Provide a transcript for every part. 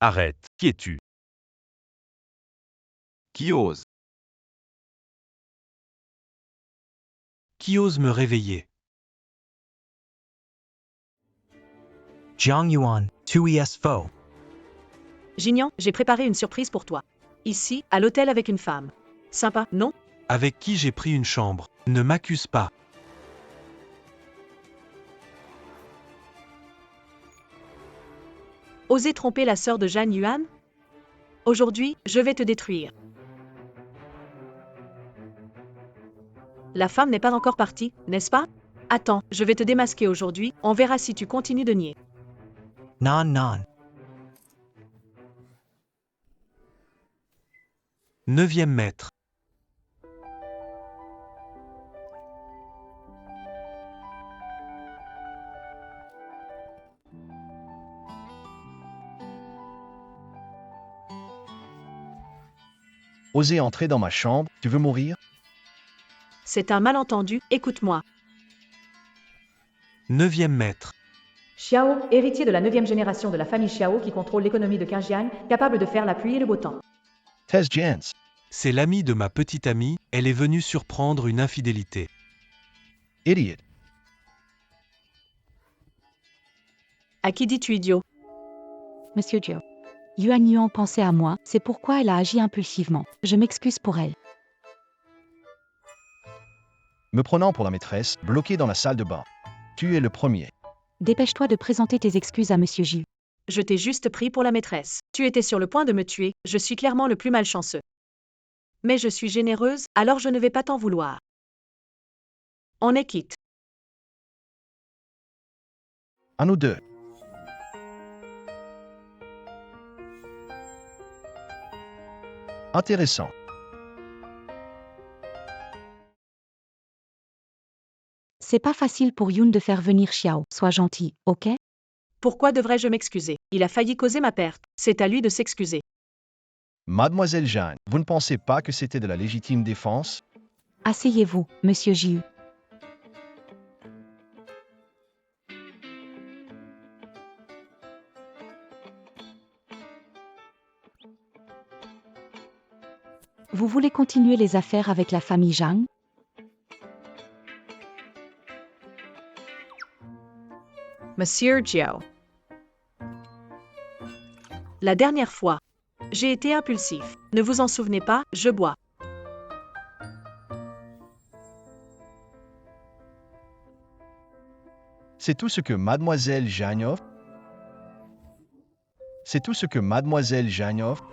Arrête, qui es-tu? Qui ose? Qui ose me réveiller? Jiang Yuan, 2ES Fo. Jignan, j'ai préparé une surprise pour toi. Ici, à l'hôtel avec une femme. Sympa, non? Avec qui j'ai pris une chambre. Ne m'accuse pas. Oser tromper la sœur de Zhang Yuan? Aujourd'hui, je vais te détruire. La femme n'est pas encore partie, n'est-ce pas? Attends, je vais te démasquer aujourd'hui, on verra si tu continues de nier. Non non. 9e maître. Oser entrer dans ma chambre, tu veux mourir? C'est un malentendu, écoute-moi. 9e maître. Xiao, héritier de la 9e génération de la famille Xiao qui contrôle l'économie de Qinjiang, capable de faire la pluie et le beau temps. Tez Jens. C'est l'amie de ma petite amie, elle est venue surprendre une infidélité. Idiot. À qui dis-tu idiot? Monsieur Zhou. Yuan Yuan pensait à moi, c'est pourquoi elle a agi impulsivement. Je m'excuse pour elle. Me prenant pour la maîtresse, bloqué dans la salle de bain. Tu es le premier. Dépêche-toi de présenter tes excuses à Monsieur Zhu. Je t'ai juste pris pour la maîtresse. Tu étais sur le point de me tuer, je suis clairement le plus malchanceux. Mais je suis généreuse, alors je ne vais pas t'en vouloir. On est quitte. À nous deux. Intéressant. C'est pas facile pour Yun de faire venir Xiao. Sois gentil, ok? Pourquoi devrais-je m'excuser? Il a failli causer ma perte. C'est à lui de s'excuser. Mademoiselle Jeanne, vous ne pensez pas que c'était de la légitime défense? Asseyez-vous, Monsieur Zhu. Vous voulez continuer les affaires avec la famille Zhang? Monsieur Jiao. La dernière fois, j'ai été impulsif. Ne vous en souvenez pas, je bois. C'est tout ce que Mademoiselle Jeanne offre? C'est tout ce que Mademoiselle Jeanne offre?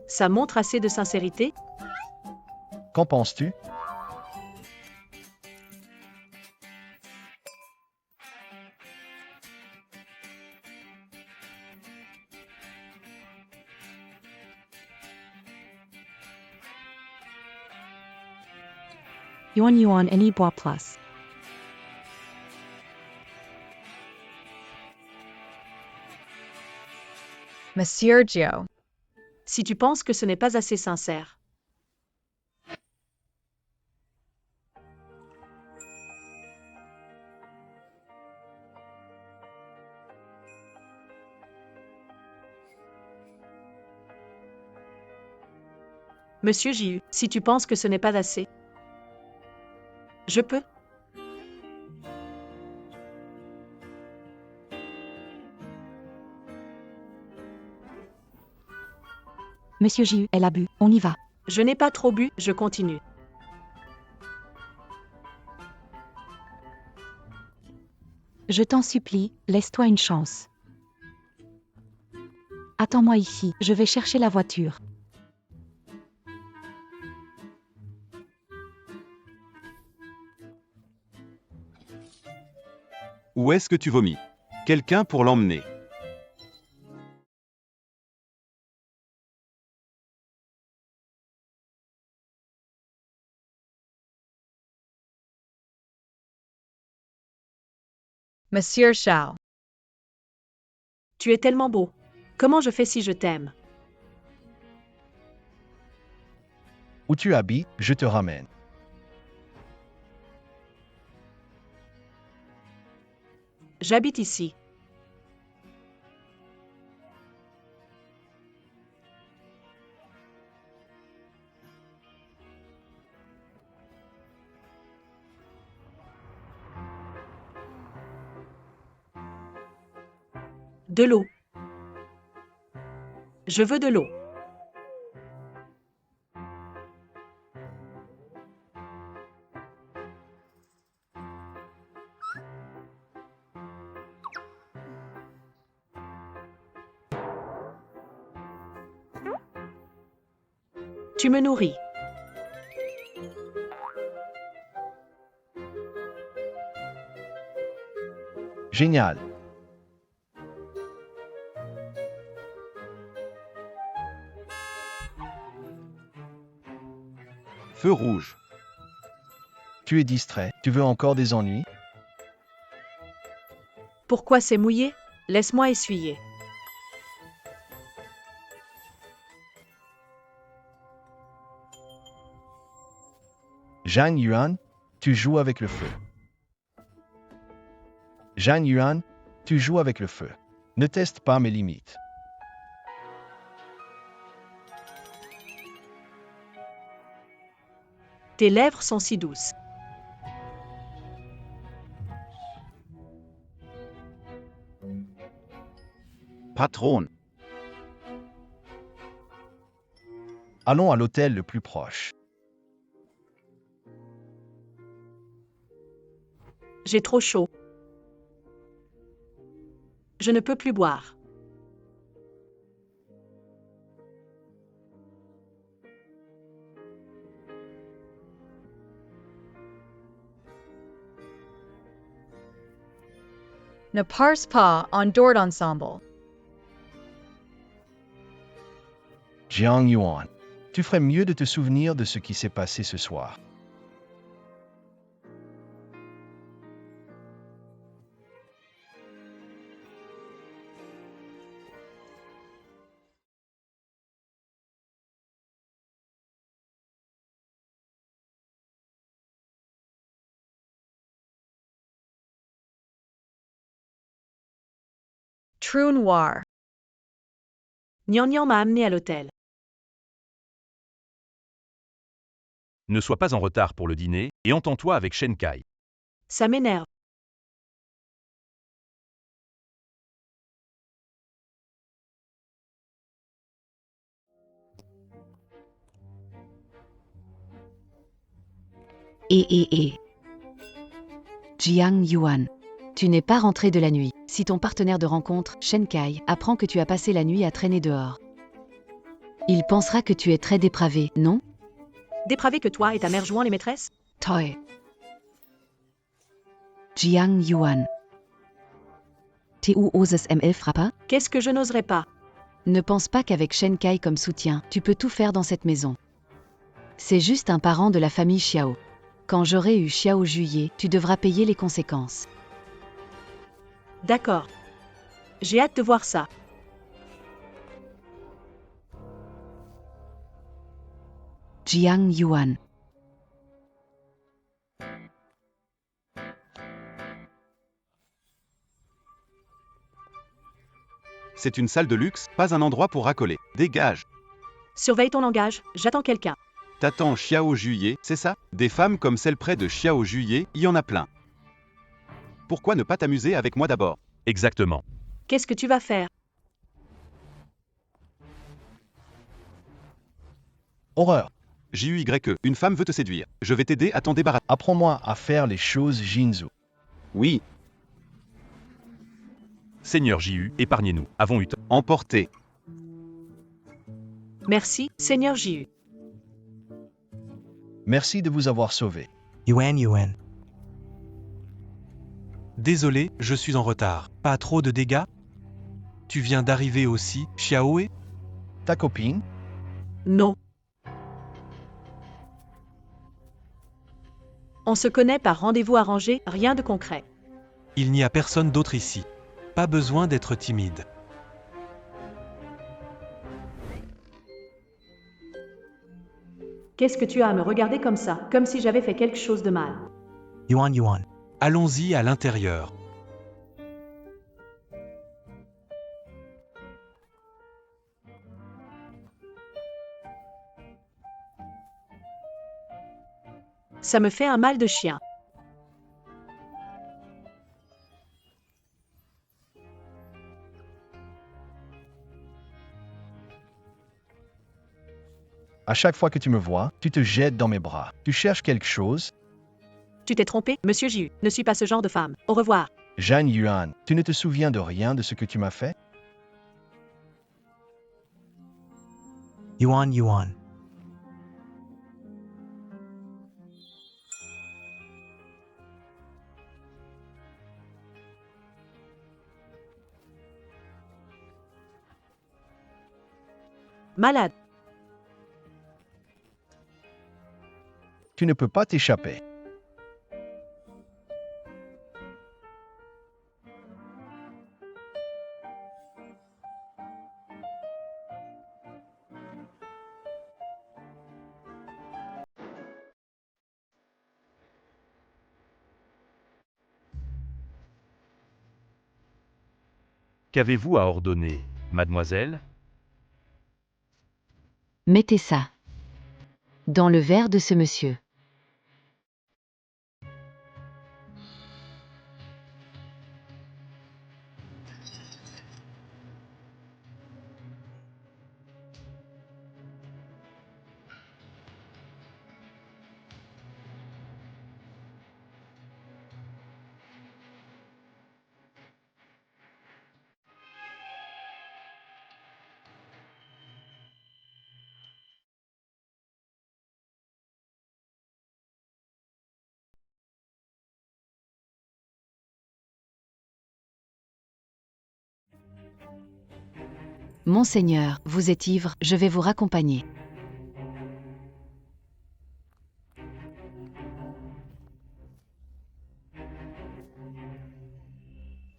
Ça montre assez de sincérité? Qu'en penses-tu? Yuan Yuan Any Bois Plus. Monsieur Jiao. Si tu penses que ce n'est pas assez sincère. Monsieur J.U., si tu penses que ce n'est pas assez. Je peux? Monsieur Zhu, elle a bu, on y va. Je n'ai pas trop bu, je continue. Je t'en supplie, laisse-toi une chance. Attends-moi ici, je vais chercher la voiture. Où est-ce que tu vomis? Quelqu'un pour l'emmener. Monsieur Shao. Tu es tellement beau. Comment je fais si je t'aime? Où tu habites, je te ramène. J'habite ici. De l'eau. Je veux de l'eau. Tu me nourris. Génial. Feu rouge. Tu es distrait. Tu veux encore des ennuis? Pourquoi c'est mouillé? Laisse-moi essuyer. Zhang Yuan, tu joues avec le feu. Zhang Yuan, tu joues avec le feu. Ne teste pas mes limites. Tes lèvres sont si douces. Patron. Allons à l'hôtel le plus proche. J'ai trop chaud. Je ne peux plus boire. Ne parse pas en dehors ensemble. Jiang Yuan, tu ferais mieux de te souvenir de ce qui s'est passé ce soir. Trou noir. Nian m'a amené à l'hôtel. Ne sois pas en retard pour le dîner, et entends-toi avec Shen Kai. Ça m'énerve. Jiang Yuan. Tu n'es pas rentré de la nuit. Si ton partenaire de rencontre, Shen Kai, apprend que tu as passé la nuit à traîner dehors, il pensera que tu es très dépravé, non? Dépravé que toi et ta mère jouant les maîtresses? Toi. Jiang Yuan. Tu oses ML frappa? Qu'est-ce que je n'oserais pas? Ne pense pas qu'avec Shen Kai comme soutien, tu peux tout faire dans cette maison. C'est juste un parent de la famille Xiao. Quand j'aurai eu Xiao Juillet, tu devras payer les conséquences. D'accord. J'ai hâte de voir ça. Jiang Yuan. C'est une salle de luxe, pas un endroit pour racoler. Dégage. Surveille ton langage, j'attends quelqu'un. T'attends Xiao Juillet, c'est ça? Des femmes comme celle près de Xiao Juillet, il y en a plein. Pourquoi ne pas t'amuser avec moi d'abord? Exactement. Qu'est-ce que tu vas faire? Horreur. JUYE, une femme veut te séduire. Je vais t'aider à t'en débarrasser. Apprends-moi à faire les choses Jinzu. Oui, Seigneur JU, épargnez-nous. Avons eu tort. emporté. Merci, Seigneur J.U. Merci de vous avoir sauvé. Yuan. Désolé, je suis en retard. Pas trop de dégâts? Tu viens d'arriver aussi, Xiaoe? Ta copine? Non. On se connaît par rendez-vous arrangé, rien de concret. Il n'y a personne d'autre ici. Pas besoin d'être timide. Qu'est-ce que tu as à me regarder comme ça, comme si j'avais fait quelque chose de mal? Yuan Yuan. Allons-y à l'intérieur. Ça me fait un mal de chien. À chaque fois que tu me vois, tu te jettes dans mes bras. Tu cherches quelque chose? Tu t'es trompé, Monsieur Jiu. Ne suis pas ce genre de femme. Au revoir. Zhang Yuan, tu ne te souviens de rien de ce que tu m'as fait? Yuan Yuan. Malade. Tu ne peux pas t'échapper. Qu'avez-vous à ordonner, mademoiselle? Mettez ça dans le verre de ce monsieur. Monseigneur, vous êtes ivre, je vais vous raccompagner.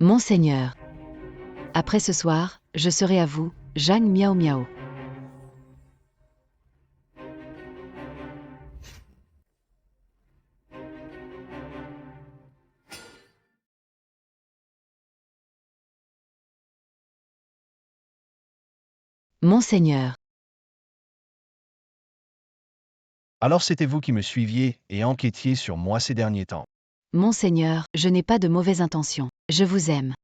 Monseigneur. Après ce soir, je serai à vous, Zhang Miao Miao. Monseigneur. Alors c'était vous qui me suiviez et enquêtiez sur moi ces derniers temps. Monseigneur, je n'ai pas de mauvaises intentions. Je vous aime.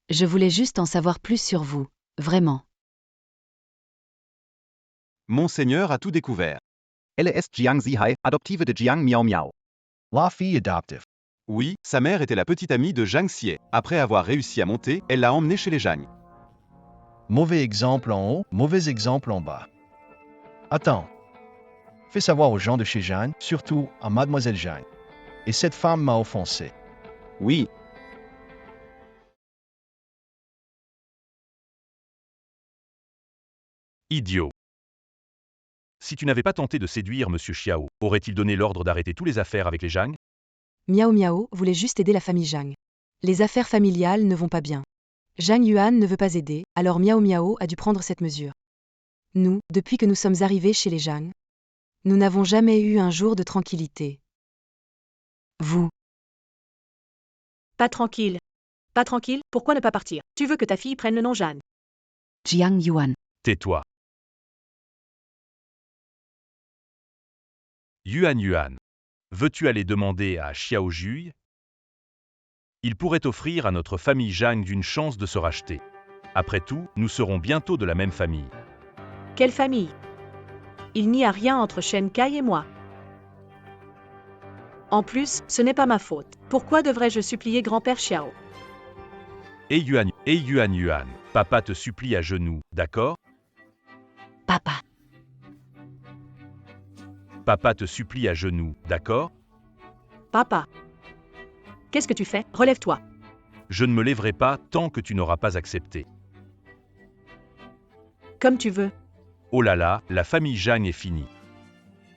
Je voulais juste en savoir plus sur vous, vraiment. Monseigneur a tout découvert. Elle est Jiang Zihai, adoptive de Jiang Miao Miao. La fille adoptive. Oui, sa mère était la petite amie de Zhang Xie. Après avoir réussi à monter, elle l'a emmenée chez les Zhang. Mauvais exemple en haut, mauvais exemple en bas. Attends. Fais savoir aux gens de chez Zhang, surtout à Mademoiselle Zhang. Et cette femme m'a offensé. Oui. Idiot. Si tu n'avais pas tenté de séduire Monsieur Xiao, aurait-il donné l'ordre d'arrêter toutes les affaires avec les Zhang? Miao Miao voulait juste aider la famille Zhang. Les affaires familiales ne vont pas bien. Zhang Yuan ne veut pas aider, alors Miao Miao a dû prendre cette mesure. Nous, depuis que nous sommes arrivés chez les Zhang, nous n'avons jamais eu un jour de tranquillité. Vous. Pas tranquille. Pas tranquille, pourquoi ne pas partir? Tu veux que ta fille prenne le nom Jeanne. Jiang Yuan. Tais-toi. Yuan Yuan. Veux-tu aller demander à Xiao Jui? Il pourrait offrir à notre famille Zhang une chance de se racheter. Après tout, nous serons bientôt de la même famille. Quelle famille? Il n'y a rien entre Shen Kai et moi. En plus, ce n'est pas ma faute. Pourquoi devrais-je supplier grand-père Xiao? Yuan Yuan, papa te supplie à genoux, d'accord? Papa. Papa te supplie à genoux, d'accord? Papa. Qu'est-ce que tu fais? Relève-toi. Je ne me lèverai pas tant que tu n'auras pas accepté. Comme tu veux. Oh là là, la famille Zhang est finie.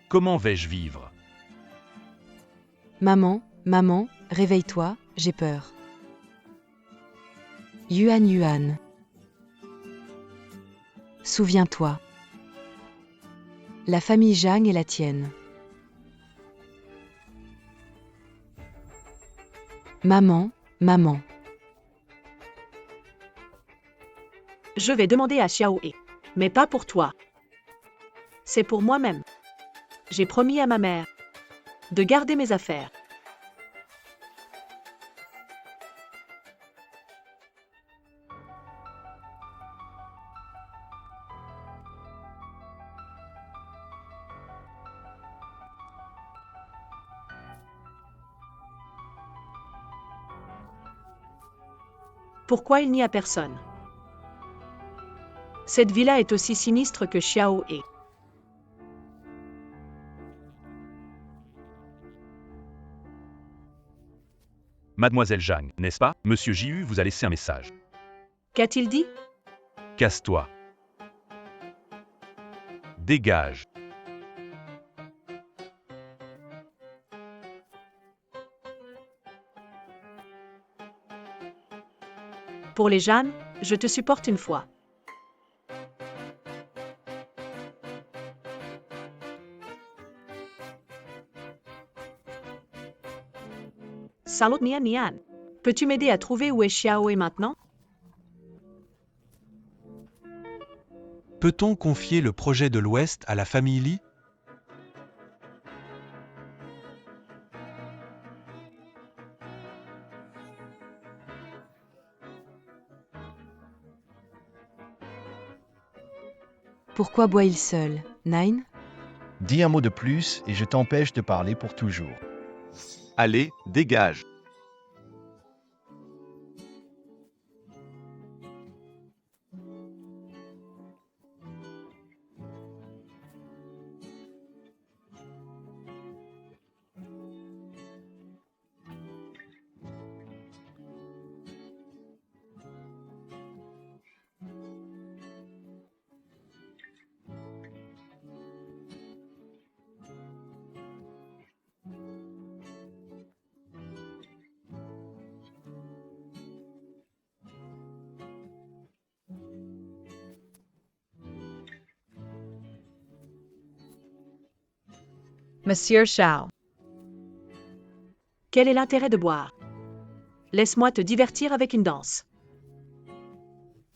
Comment vais-je vivre? Maman, maman, réveille-toi, j'ai peur. Yuan Yuan. Souviens-toi. La famille Zhang est la tienne. Maman, maman. Je vais demander à Xiao He. Mais pas pour toi. C'est pour moi-même. J'ai promis à ma mère de garder mes affaires. Pourquoi il n'y a personne? Cette villa est aussi sinistre que Xiao He. Mademoiselle Zhang, n'est-ce pas? Monsieur Jiu vous a laissé un message. Qu'a-t-il dit? Casse-toi. Dégage. Pour les Jeanne, je te supporte une fois. Salut Nian Nian. Peux-tu m'aider à trouver où est Xiao He maintenant? Peut-on confier le projet de l'Ouest à la famille Li? Pourquoi boit-il seul, Nine? Dis un mot de plus et je t'empêche de parler pour toujours. Allez, dégage. Monsieur Shao. Quel est l'intérêt de boire? Laisse-moi te divertir avec une danse.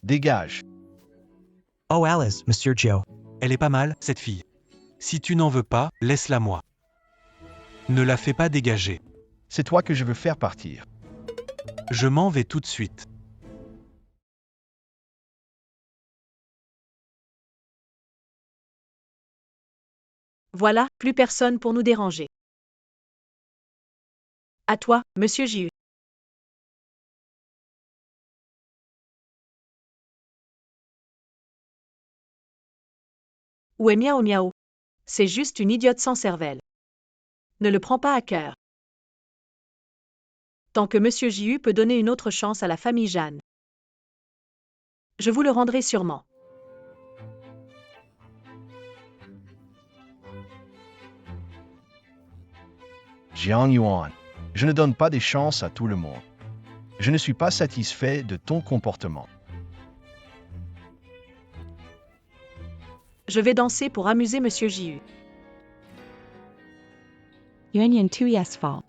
Dégage. Oh Alice, Monsieur Jiu. Elle est pas mal, cette fille. Si tu n'en veux pas, laisse-la moi. Ne la fais pas dégager. C'est toi que je veux faire partir. Je m'en vais tout de suite. Voilà, plus personne pour nous déranger. À toi, Monsieur Jiu. Où est Miao Miao? C'est juste une idiote sans cervelle. Ne le prends pas à cœur. Tant que Monsieur Jiu peut donner une autre chance à la famille Jeanne. Je vous le rendrai sûrement. Jiang Yuan, je ne donne pas des chances à tout le monde. Je ne suis pas satisfait de ton comportement. Je vais danser pour amuser Monsieur Jiu. Yuan Yin 2 Fall.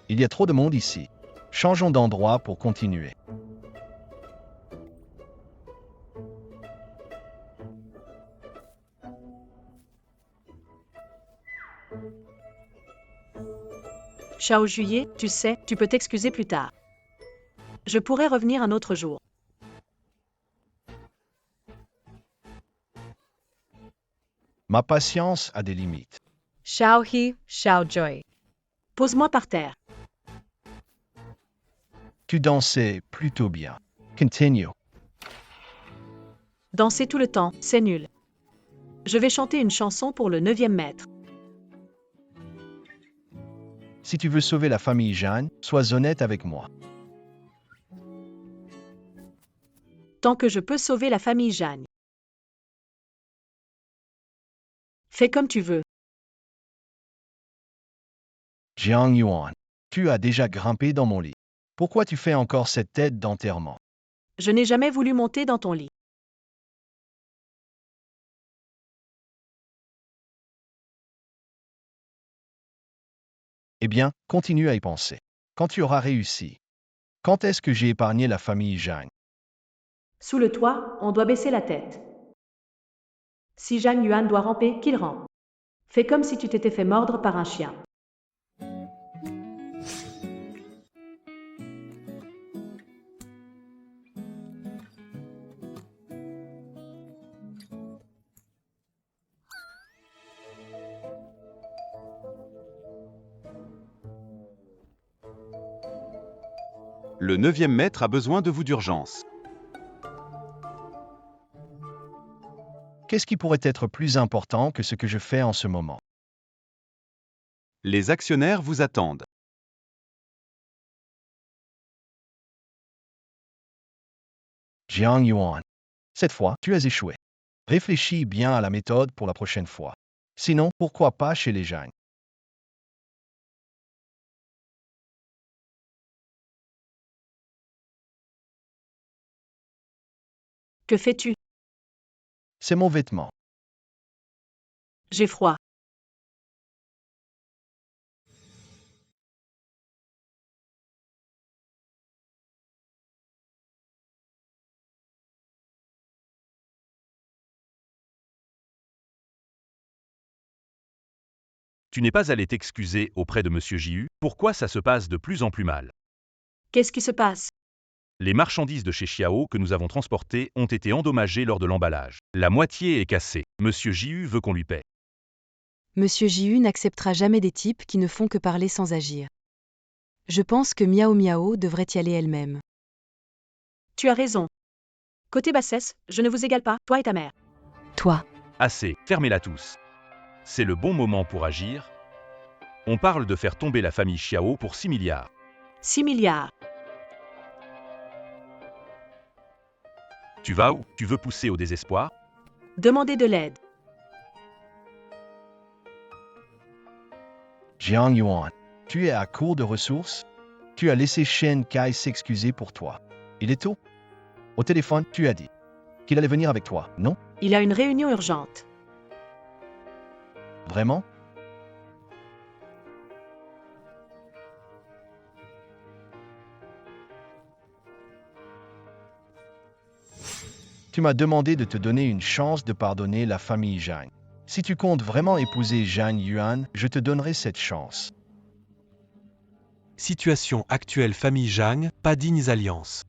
Il y a trop de monde ici. Changeons d'endroit pour continuer. Xiao Juillet, tu sais, tu peux t'excuser plus tard. Je pourrais revenir un autre jour. Ma patience a des limites. Xiao He, Xiao Joy. Pose-moi par terre. Tu dansais plutôt bien. Continue. Danser tout le temps, c'est nul. Je vais chanter une chanson pour le 9e maître. Si tu veux sauver la famille Jeanne, sois honnête avec moi. Tant que je peux sauver la famille Jeanne. Fais comme tu veux. Jiang Yuan, tu as déjà grimpé dans mon lit. Pourquoi tu fais encore cette tête d'enterrement? Je n'ai jamais voulu monter dans ton lit. Eh bien, continue à y penser. Quand tu auras réussi. Quand est-ce que j'ai épargné la famille Zhang? Sous le toit, on doit baisser la tête. Si Zhang Yuan doit ramper, qu'il rampe. Fais comme si tu t'étais fait mordre par un chien. Le 9e maître a besoin de vous d'urgence. Qu'est-ce qui pourrait être plus important que ce que je fais en ce moment? Les actionnaires vous attendent. Jiang Yuan. Cette fois, tu as échoué. Réfléchis bien à la méthode pour la prochaine fois. Sinon, pourquoi pas chez les Zhang? Que fais-tu? C'est mon vêtement. J'ai froid. Tu n'es pas allé t'excuser auprès de Monsieur J.U. Pourquoi ça se passe de plus en plus mal? Qu'est-ce qui se passe? Les marchandises de chez Xiao que nous avons transportées ont été endommagées lors de l'emballage. La moitié est cassée. Monsieur J.U. veut qu'on lui paie. Monsieur J.U. n'acceptera jamais des types qui ne font que parler sans agir. Je pense que Miao Miao devrait y aller elle-même. Tu as raison. Côté bassesse, je ne vous égale pas, toi et ta mère. Toi. Assez, fermez-la tous. C'est le bon moment pour agir. On parle de faire tomber la famille Xiao pour 6 milliards. 6 milliards. Tu vas où? Tu veux pousser au désespoir? Demandez de l'aide. Jiang Yuan. Tu es à court de ressources? Tu as laissé Shen Kai s'excuser pour toi. Il est tôt? Au téléphone, tu as dit qu'il allait venir avec toi, non? Il a une réunion urgente. Vraiment? Tu m'as demandé de te donner une chance de pardonner la famille Zhang. Si tu comptes vraiment épouser Zhang Yuan, je te donnerai cette chance. Situation actuelle famille Zhang, pas dignes alliances.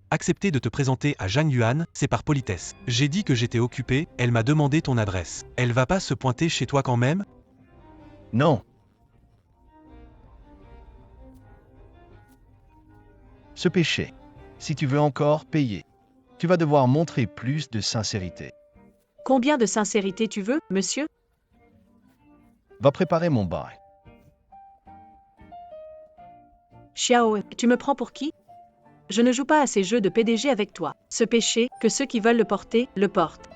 Accepter de te présenter à Zhang Yuan, c'est par politesse. J'ai dit que j'étais occupé, elle m'a demandé ton adresse. Elle va pas se pointer chez toi quand même? Non. Ce péché, si tu veux encore payer, tu vas devoir montrer plus de sincérité. Combien de sincérité tu veux, monsieur? Va préparer mon bail. Xiao, tu me prends pour qui? Je ne joue pas à ces jeux de PDG avec toi. Ce péché, que ceux qui veulent le porter, le portent.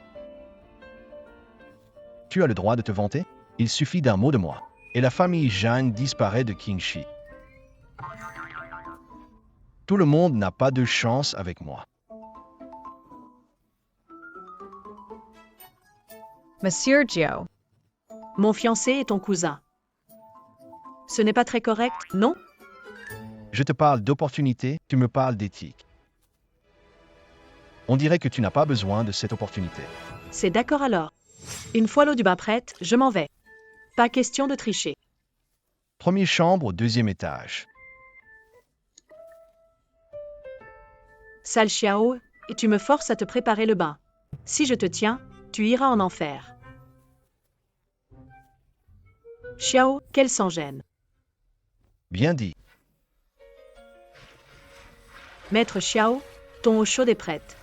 Tu as le droit de te vanter? Il suffit d'un mot de moi. Et la famille Zhang disparaît de Qingxi. Tout le monde n'a pas de chance avec moi. Monsieur Jiao. Mon fiancé est ton cousin. Ce n'est pas très correct, non? Je te parle d'opportunité, tu me parles d'éthique. On dirait que tu n'as pas besoin de cette opportunité. C'est d'accord alors. Une fois l'eau du bain prête, je m'en vais. Pas question de tricher. Première chambre au 2e étage. Sale Xiao, et tu me forces à te préparer le bain. Si je te tiens, tu iras en enfer. Xiao, quel sans-gêne. Bien dit. Maître Xiao, ton eau chaude est prête.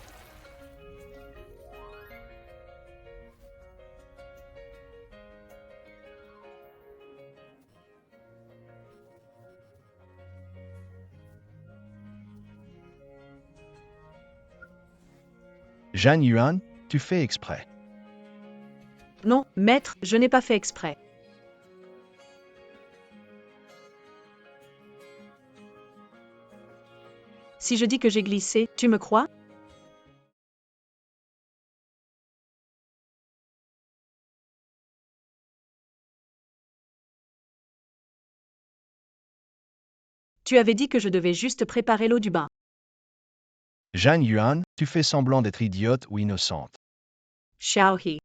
Zhang Yuan, tu fais exprès. Non, maître, je n'ai pas fait exprès. Si Si je dis que j'ai glissé, tu me crois? Tu avais dit que je devais juste préparer l'eau du bain. Zhang Yuan, tu fais semblant d'être idiote ou innocente. Xiaohe.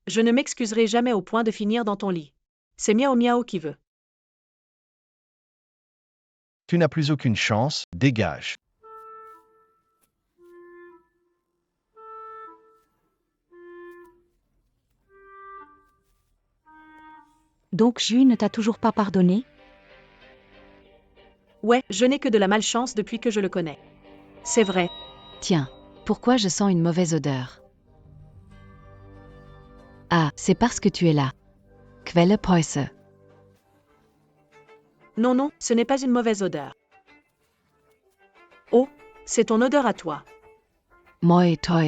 Je ne m'excuserai jamais au point de finir dans ton lit. C'est Miao Miao qui veut. Tu n'as plus aucune chance, dégage. Donc Jui ne t'a toujours pas pardonné? Ouais, je n'ai que de la malchance depuis que je le connais. C'est vrai. Tiens, pourquoi je sens une mauvaise odeur? Ah, c'est parce que tu es là. Quelle Poisse. Non, non, ce n'est pas une mauvaise odeur. Oh, c'est ton odeur à toi. Moi toi.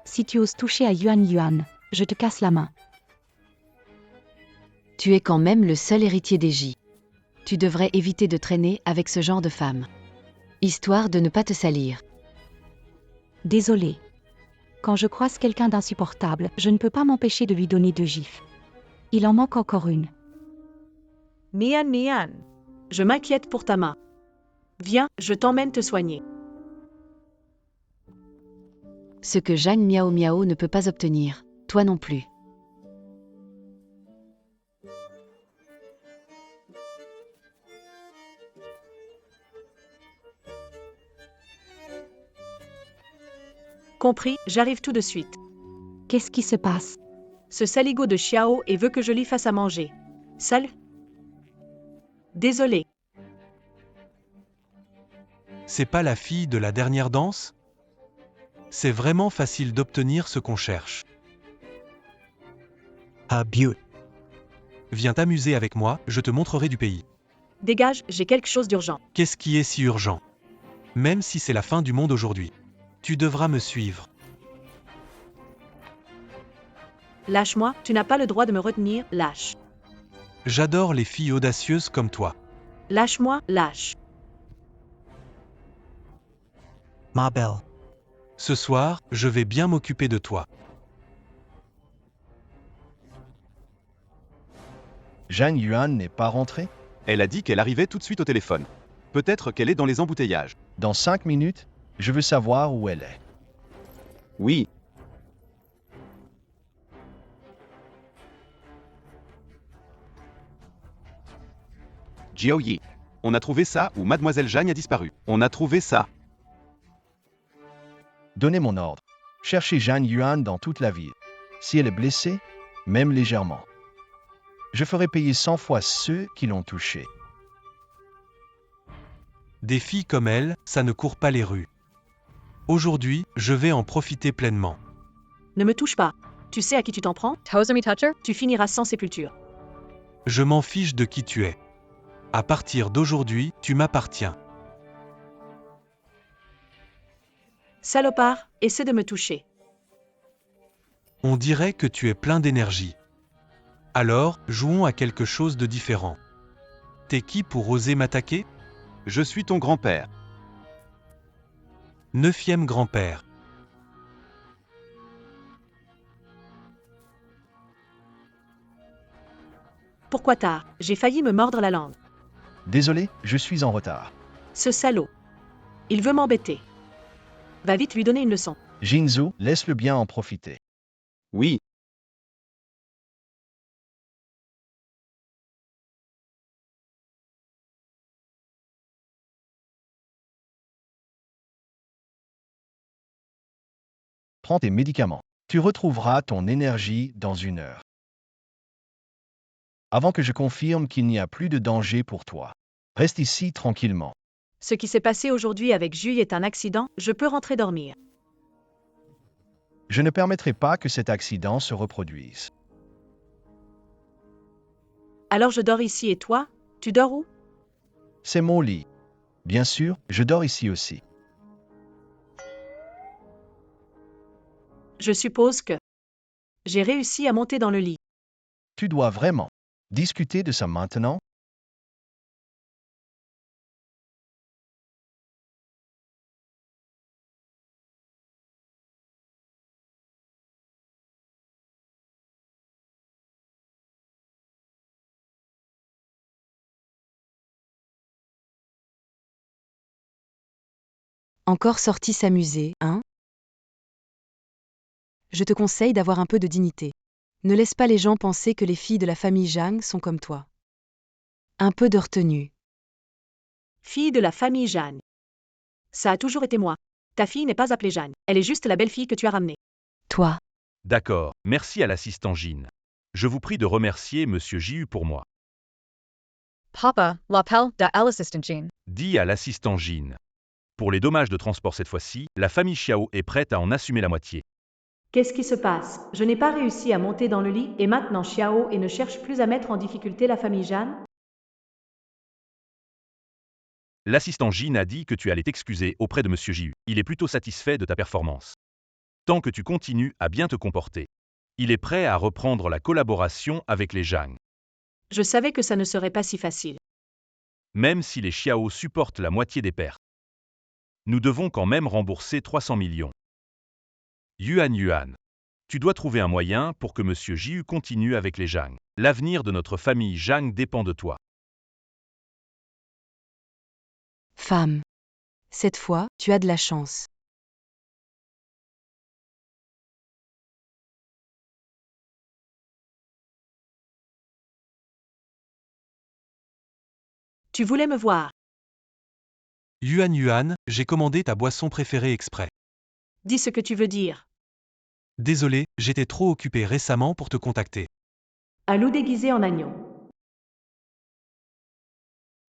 Si tu oses toucher à Yuan Yuan, je te casse la main. Tu es quand même le seul héritier des J. Tu devrais éviter de traîner avec ce genre de femme. Histoire de ne pas te salir. Désolée. Quand je croise quelqu'un d'insupportable, je ne peux pas m'empêcher de lui donner 2 gifles. Il en manque encore une. Mian Mian. Je m'inquiète pour ta main. Viens, je t'emmène te soigner. Ce que Zhang Miao Miao ne peut pas obtenir, toi non plus. Compris, j'arrive tout de suite. Qu'est-ce qui se passe? Ce saligo de Xiao et veut que je lui fasse à manger. Sale? Désolé. C'est pas la fille de la dernière danse? C'est vraiment facile d'obtenir ce qu'on cherche. Butte. Viens t'amuser avec moi, je te montrerai du pays. Dégage, j'ai quelque chose d'urgent. Qu'est-ce qui est si urgent? Même si c'est la fin du monde aujourd'hui. Tu devras me suivre. Lâche-moi, tu n'as pas le droit de me retenir, lâche. J'adore les filles audacieuses comme toi. Lâche-moi, lâche. Ma belle. Ce soir, je vais bien m'occuper de toi. Zhang Yuan n'est pas rentrée? Elle a dit qu'elle arrivait tout de suite au téléphone. Peut-être qu'elle est dans les embouteillages. Dans 5 minutes, je veux savoir où elle est. Oui. Jiao Yi. On a trouvé ça ou Mademoiselle Jeanne a disparu. On a trouvé ça. Donnez mon ordre. Cherchez Zhang Yuan dans toute la ville. Si elle est blessée, même légèrement, je ferai payer 100 fois ceux qui l'ont touchée. Des filles comme elle, ça ne court pas les rues. Aujourd'hui, je vais en profiter pleinement. Ne me touche pas. Tu sais à qui tu t'en prends? Tosumi Toucher? Tu finiras sans sépulture. Je m'en fiche de qui tu es. À partir d'aujourd'hui, tu m'appartiens. Salopard, essaie de me toucher. On dirait que tu es plein d'énergie. Alors, jouons à quelque chose de différent. T'es qui pour oser m'attaquer? Je suis ton grand-père. 9e grand-père. Pourquoi tard? J'ai failli me mordre la langue. Désolé, je suis en retard. Ce salaud. Il veut m'embêter. Va vite lui donner une leçon. Jinzu, laisse-le bien en profiter. Oui. Prends tes médicaments. Tu retrouveras ton énergie dans 1 heure. Avant que je confirme qu'il n'y a plus de danger pour toi. Reste ici tranquillement. Ce qui s'est passé aujourd'hui avec Jui est un accident, je peux rentrer dormir. Je ne permettrai pas que cet accident se reproduise. Alors je dors ici et toi, tu dors où? C'est mon lit. Bien sûr, je dors ici aussi. Je suppose que j'ai réussi à monter dans le lit. Tu dois vraiment discuter de ça maintenant? Encore sorti s'amuser, hein? Je te conseille d'avoir un peu de dignité. Ne laisse pas les gens penser que les filles de la famille Zhang sont comme toi. Un peu de retenue. Fille de la famille Jeanne. Ça a toujours été moi. Ta fille n'est pas appelée Jeanne. Elle est juste la belle-fille que tu as ramenée. Toi. D'accord, merci à l'assistant Jean. Je vous prie de remercier Monsieur Jiu pour moi. Papa, l'appel de l'assistant Jean. Dit à l'assistant Jean. Pour les dommages de transport cette fois-ci, la famille Xiao est prête à en assumer la moitié. Qu'est-ce qui se passe? Je n'ai pas réussi à monter dans le lit et maintenant Xiao et ne cherche plus à mettre en difficulté la famille Jeanne? L'assistant Jean a dit que tu allais t'excuser auprès de Monsieur Jiu. Il est plutôt satisfait de ta performance. Tant que tu continues à bien te comporter. Il est prêt à reprendre la collaboration avec les Zhang. Je savais que ça ne serait pas si facile. Même si les Xiao supportent la moitié des pertes. Nous devons quand même rembourser 300 millions. Yuan. Tu dois trouver un moyen pour que Monsieur Jiu continue avec les Zhang. L'avenir de notre famille Zhang dépend de toi. Femme. Cette fois, tu as de la chance. Tu voulais me voir. Yuan, j'ai commandé ta boisson préférée exprès. Dis ce que tu veux dire. Désolé, j'étais trop occupé récemment pour te contacter. Un loup déguisé en agneau.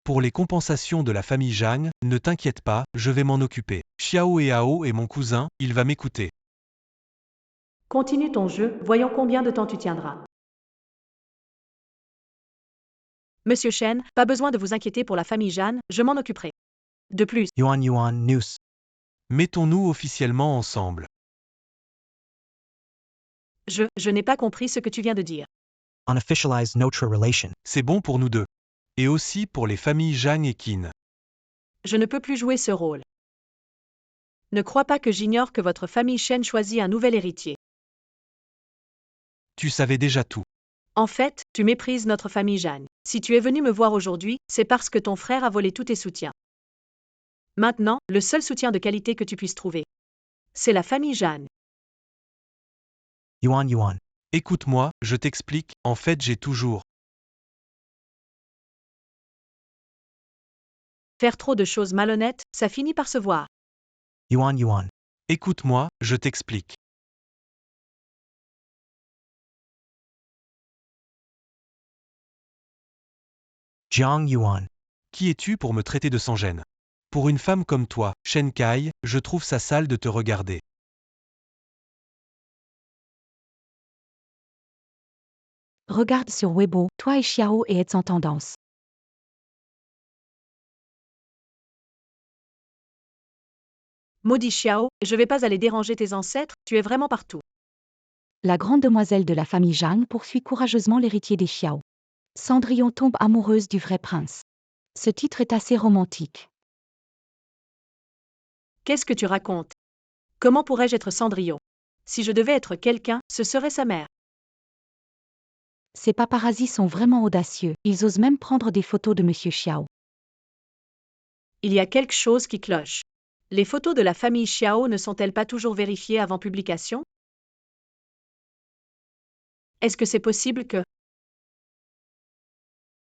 Pour les compensations de la famille Zhang, ne t'inquiète pas, je vais m'en occuper. Xiao et Ao est mon cousin, il va m'écouter. Continue ton jeu, voyons combien de temps tu tiendras. Monsieur Shen, pas besoin de vous inquiéter pour la famille Jeanne, je m'en occuperai. De plus, Yuan News. Mettons-nous officiellement ensemble. je n'ai pas compris ce que tu viens de dire. Unofficialized notre relation. C'est bon pour nous deux. Et aussi pour les familles Zhang et Qin. Je ne peux plus jouer ce rôle. Ne crois pas que j'ignore que votre famille Shen choisit un nouvel héritier. Tu savais déjà tout. En fait, tu méprises notre famille Jeanne. Si tu es venu me voir aujourd'hui, c'est parce que ton frère a volé tous tes soutiens. Maintenant, le seul soutien de qualité que tu puisses trouver, c'est la famille Jeanne. Yuan. Écoute-moi, je t'explique, en fait j'ai toujours. Faire trop de choses malhonnêtes, ça finit par se voir. Yuan. Écoute-moi, je t'explique. Jiang Yuan. Qui es-tu pour me traiter de sans gêne? Pour une femme comme toi, Shen Kai, je trouve ça sale de te regarder. Regarde sur Weibo, toi et Xiao et êtes en tendance. Maudit Xiao, je vais pas aller déranger tes ancêtres, tu es vraiment partout. La grande demoiselle de la famille Zhang poursuit courageusement l'héritier des Xiao. Cendrillon tombe amoureuse du vrai prince. Ce titre est assez romantique. Qu'est-ce que tu racontes? Comment pourrais-je être Cendrillon? Si je devais être quelqu'un, ce serait sa mère. Ces paparazzis sont vraiment audacieux, ils osent même prendre des photos de Monsieur Xiao. Il y a quelque chose qui cloche. Les photos de la famille Xiao ne sont-elles pas toujours vérifiées avant publication? Est-ce que c'est possible que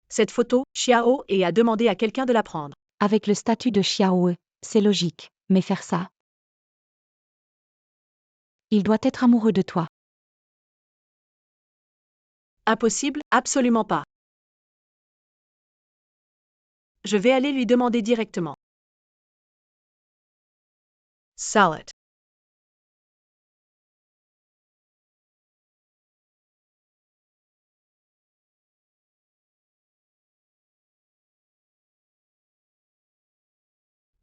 cette photo, Xiao et a demandé à quelqu'un de la prendre? Avec le statut de Xiao, c'est logique, mais faire ça? Il doit être amoureux de toi. Impossible, absolument pas. Je vais aller lui demander directement. Salad.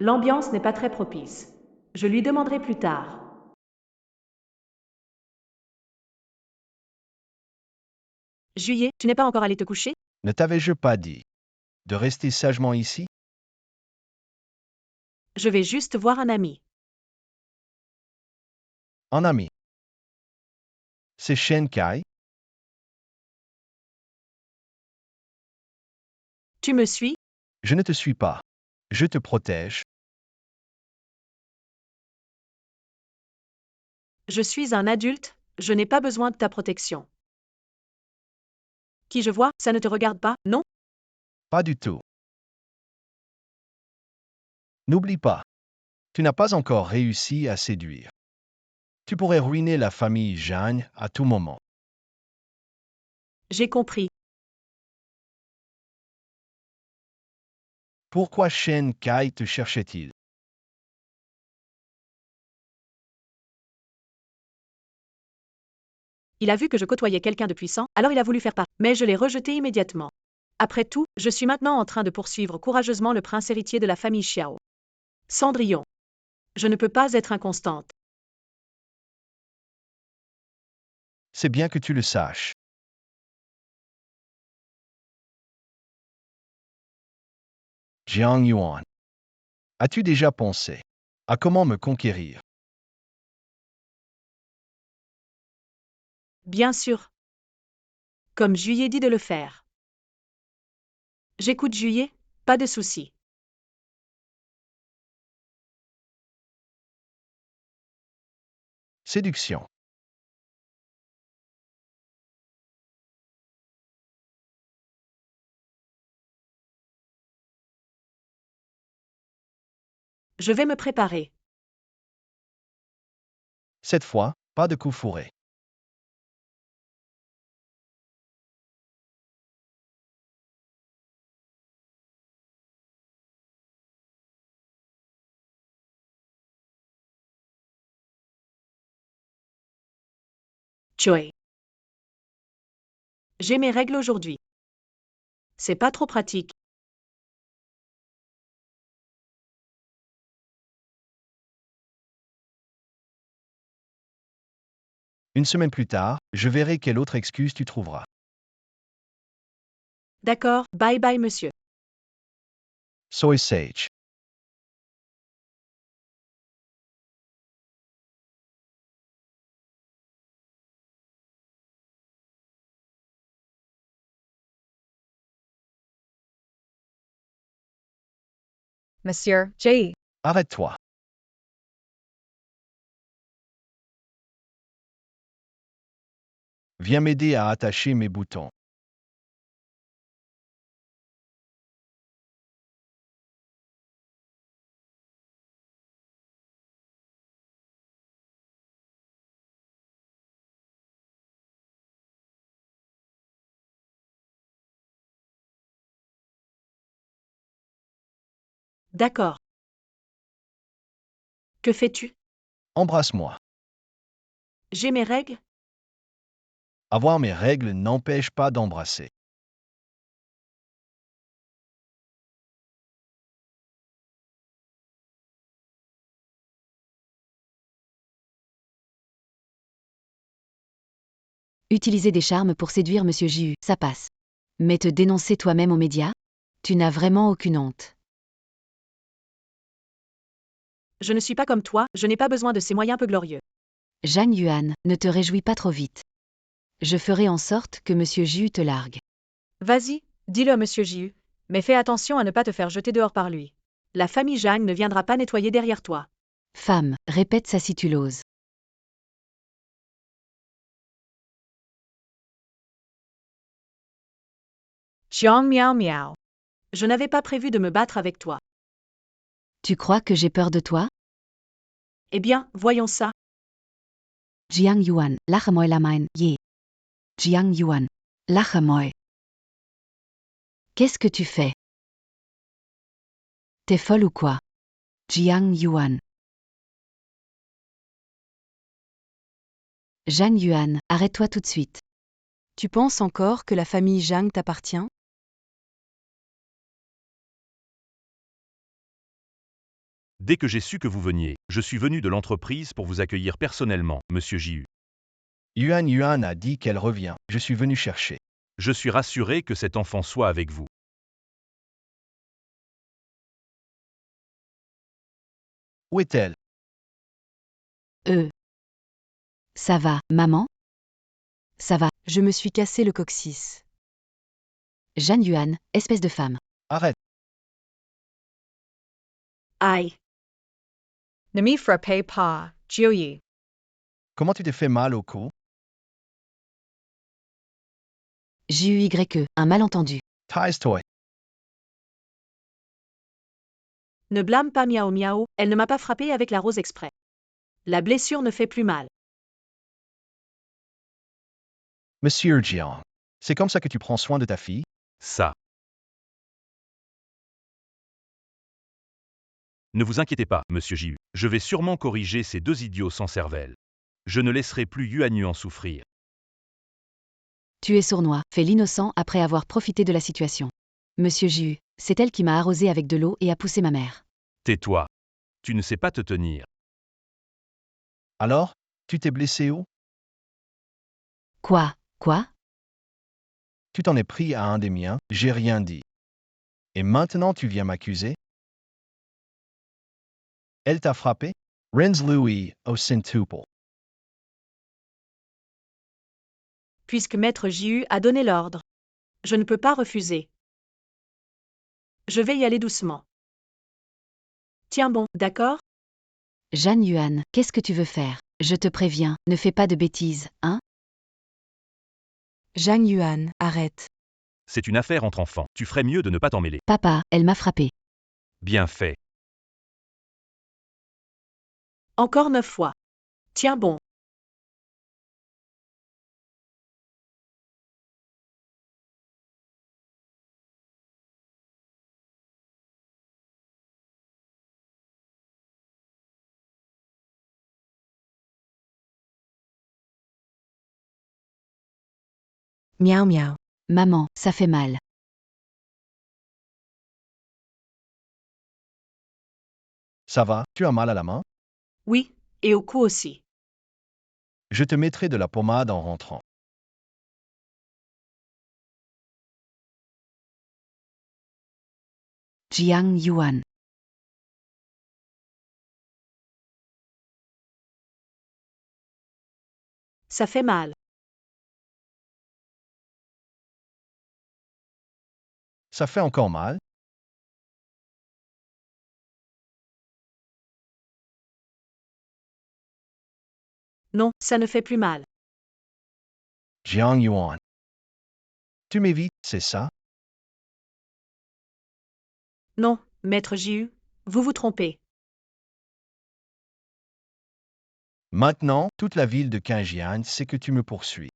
L'ambiance n'est pas très propice. Je lui demanderai plus tard. Juillet, tu n'es pas encore allé te coucher? Ne t'avais-je pas dit de rester sagement ici? Je vais juste voir un ami. En ami. C'est Shen Kai? Tu me suis? Je ne te suis pas. Je te protège. Je suis un adulte, je n'ai pas besoin de ta protection. Qui je vois, ça ne te regarde pas, non? Pas du tout. N'oublie pas, tu n'as pas encore réussi à séduire. Tu pourrais ruiner la famille Zhang à tout moment. J'ai compris. Pourquoi Shen Kai te cherchait-il? Il a vu que je côtoyais quelqu'un de puissant, alors il a voulu faire part, mais je l'ai rejeté immédiatement. Après tout, je suis maintenant en train de poursuivre courageusement le prince héritier de la famille Xiao. Cendrillon. Je ne peux pas être inconstante. C'est bien que tu le saches. Jiang Yuan. As-tu déjà pensé à comment me conquérir? Bien sûr. Comme Juillet dit de le faire. J'écoute Juillet, pas de souci. Séduction. Je vais me préparer. Cette fois, pas de coup fourré. Choi. J'ai mes règles aujourd'hui. C'est pas trop pratique. Une semaine plus tard, je verrai quelle autre excuse tu trouveras. D'accord, bye bye monsieur. Soy Sage. Monsieur J. Arrête-toi. Viens m'aider à attacher mes boutons. D'accord. Que fais-tu? Embrasse-moi. J'ai mes règles? Avoir mes règles n'empêche pas d'embrasser. Utiliser des charmes pour séduire Monsieur J.U., ça passe. Mais te dénoncer toi-même aux médias? Tu n'as vraiment aucune honte. Je ne suis pas comme toi, je n'ai pas besoin de ces moyens peu glorieux. Zhang Yuan, ne te réjouis pas trop vite. Je ferai en sorte que Monsieur J.U. te largue. Vas-y, dis-le à monsieur J.U., mais fais attention à ne pas te faire jeter dehors par lui. La famille Zhang ne viendra pas nettoyer derrière toi. Femme, répète ça si tu l'oses. Jiang miao miao. Je n'avais pas prévu de me battre avec toi. Tu crois que j'ai peur de toi? Eh bien, voyons ça. Jiang Yuan, lache moi la mein, je. Jiang Yuan, lache moi. Qu'est-ce que tu fais? T'es folle ou quoi? Jiang Yuan. Zhang Yuan, arrête-toi tout de suite. Tu penses encore que la famille Zhang t'appartient? Dès que j'ai su que vous veniez, je suis venu de l'entreprise pour vous accueillir personnellement, monsieur J.U. Yuan Yuan a dit qu'elle revient. Je suis venu chercher. Je suis rassuré que cet enfant soit avec vous. Où est-elle? Ça va, maman? Ça va. Je me suis cassé le coccyx. Zhang Yuan, espèce de femme. Arrête. Aïe. Ne me frappez pas, Jiuyi. Comment tu t'es fait mal au cou? JUYE, un malentendu. Taise-toi. Ne blâme pas Miao Miao, elle ne m'a pas frappé avec la rose exprès. La blessure ne fait plus mal. Monsieur Jiang, c'est comme ça que tu prends soin de ta fille? Ça. Ne vous inquiétez pas, monsieur JU. Je vais sûrement corriger ces deux idiots sans cervelle. Je ne laisserai plus Yuan Yuan souffrir. Tu es sournois, fait l'innocent après avoir profité de la situation. Monsieur JU, c'est elle qui m'a arrosé avec de l'eau et a poussé ma mère. Tais-toi. Tu ne sais pas te tenir. Alors, tu t'es blessé où? Quoi? Tu t'en es pris à un des miens, j'ai rien dit. Et maintenant tu viens m'accuser? Elle t'a frappé? Renz Louis au centuple. Puisque Maître JU a donné l'ordre. Je ne peux pas refuser. Je vais y aller doucement. Tiens bon, d'accord? Jeanne Yuan, qu'est-ce que tu veux faire? Je te préviens, ne fais pas de bêtises, hein? Zhang Yuan, arrête. C'est une affaire entre enfants. Tu ferais mieux de ne pas t'en mêler. Papa, elle m'a frappé. Bien fait. Encore 9 fois. Tiens bon. Miao miao. Maman, ça fait mal. Ça va, tu as mal à la main? Oui, et au cou aussi. Je te mettrai de la pommade en rentrant. Jiang Yuan. Ça fait mal. Ça fait encore mal? Non, ça ne fait plus mal. Jiang Yuan. Tu m'évites, c'est ça? Non, Maître JU, vous vous trompez. Maintenant, toute la ville de Qingjian sait que tu me poursuis.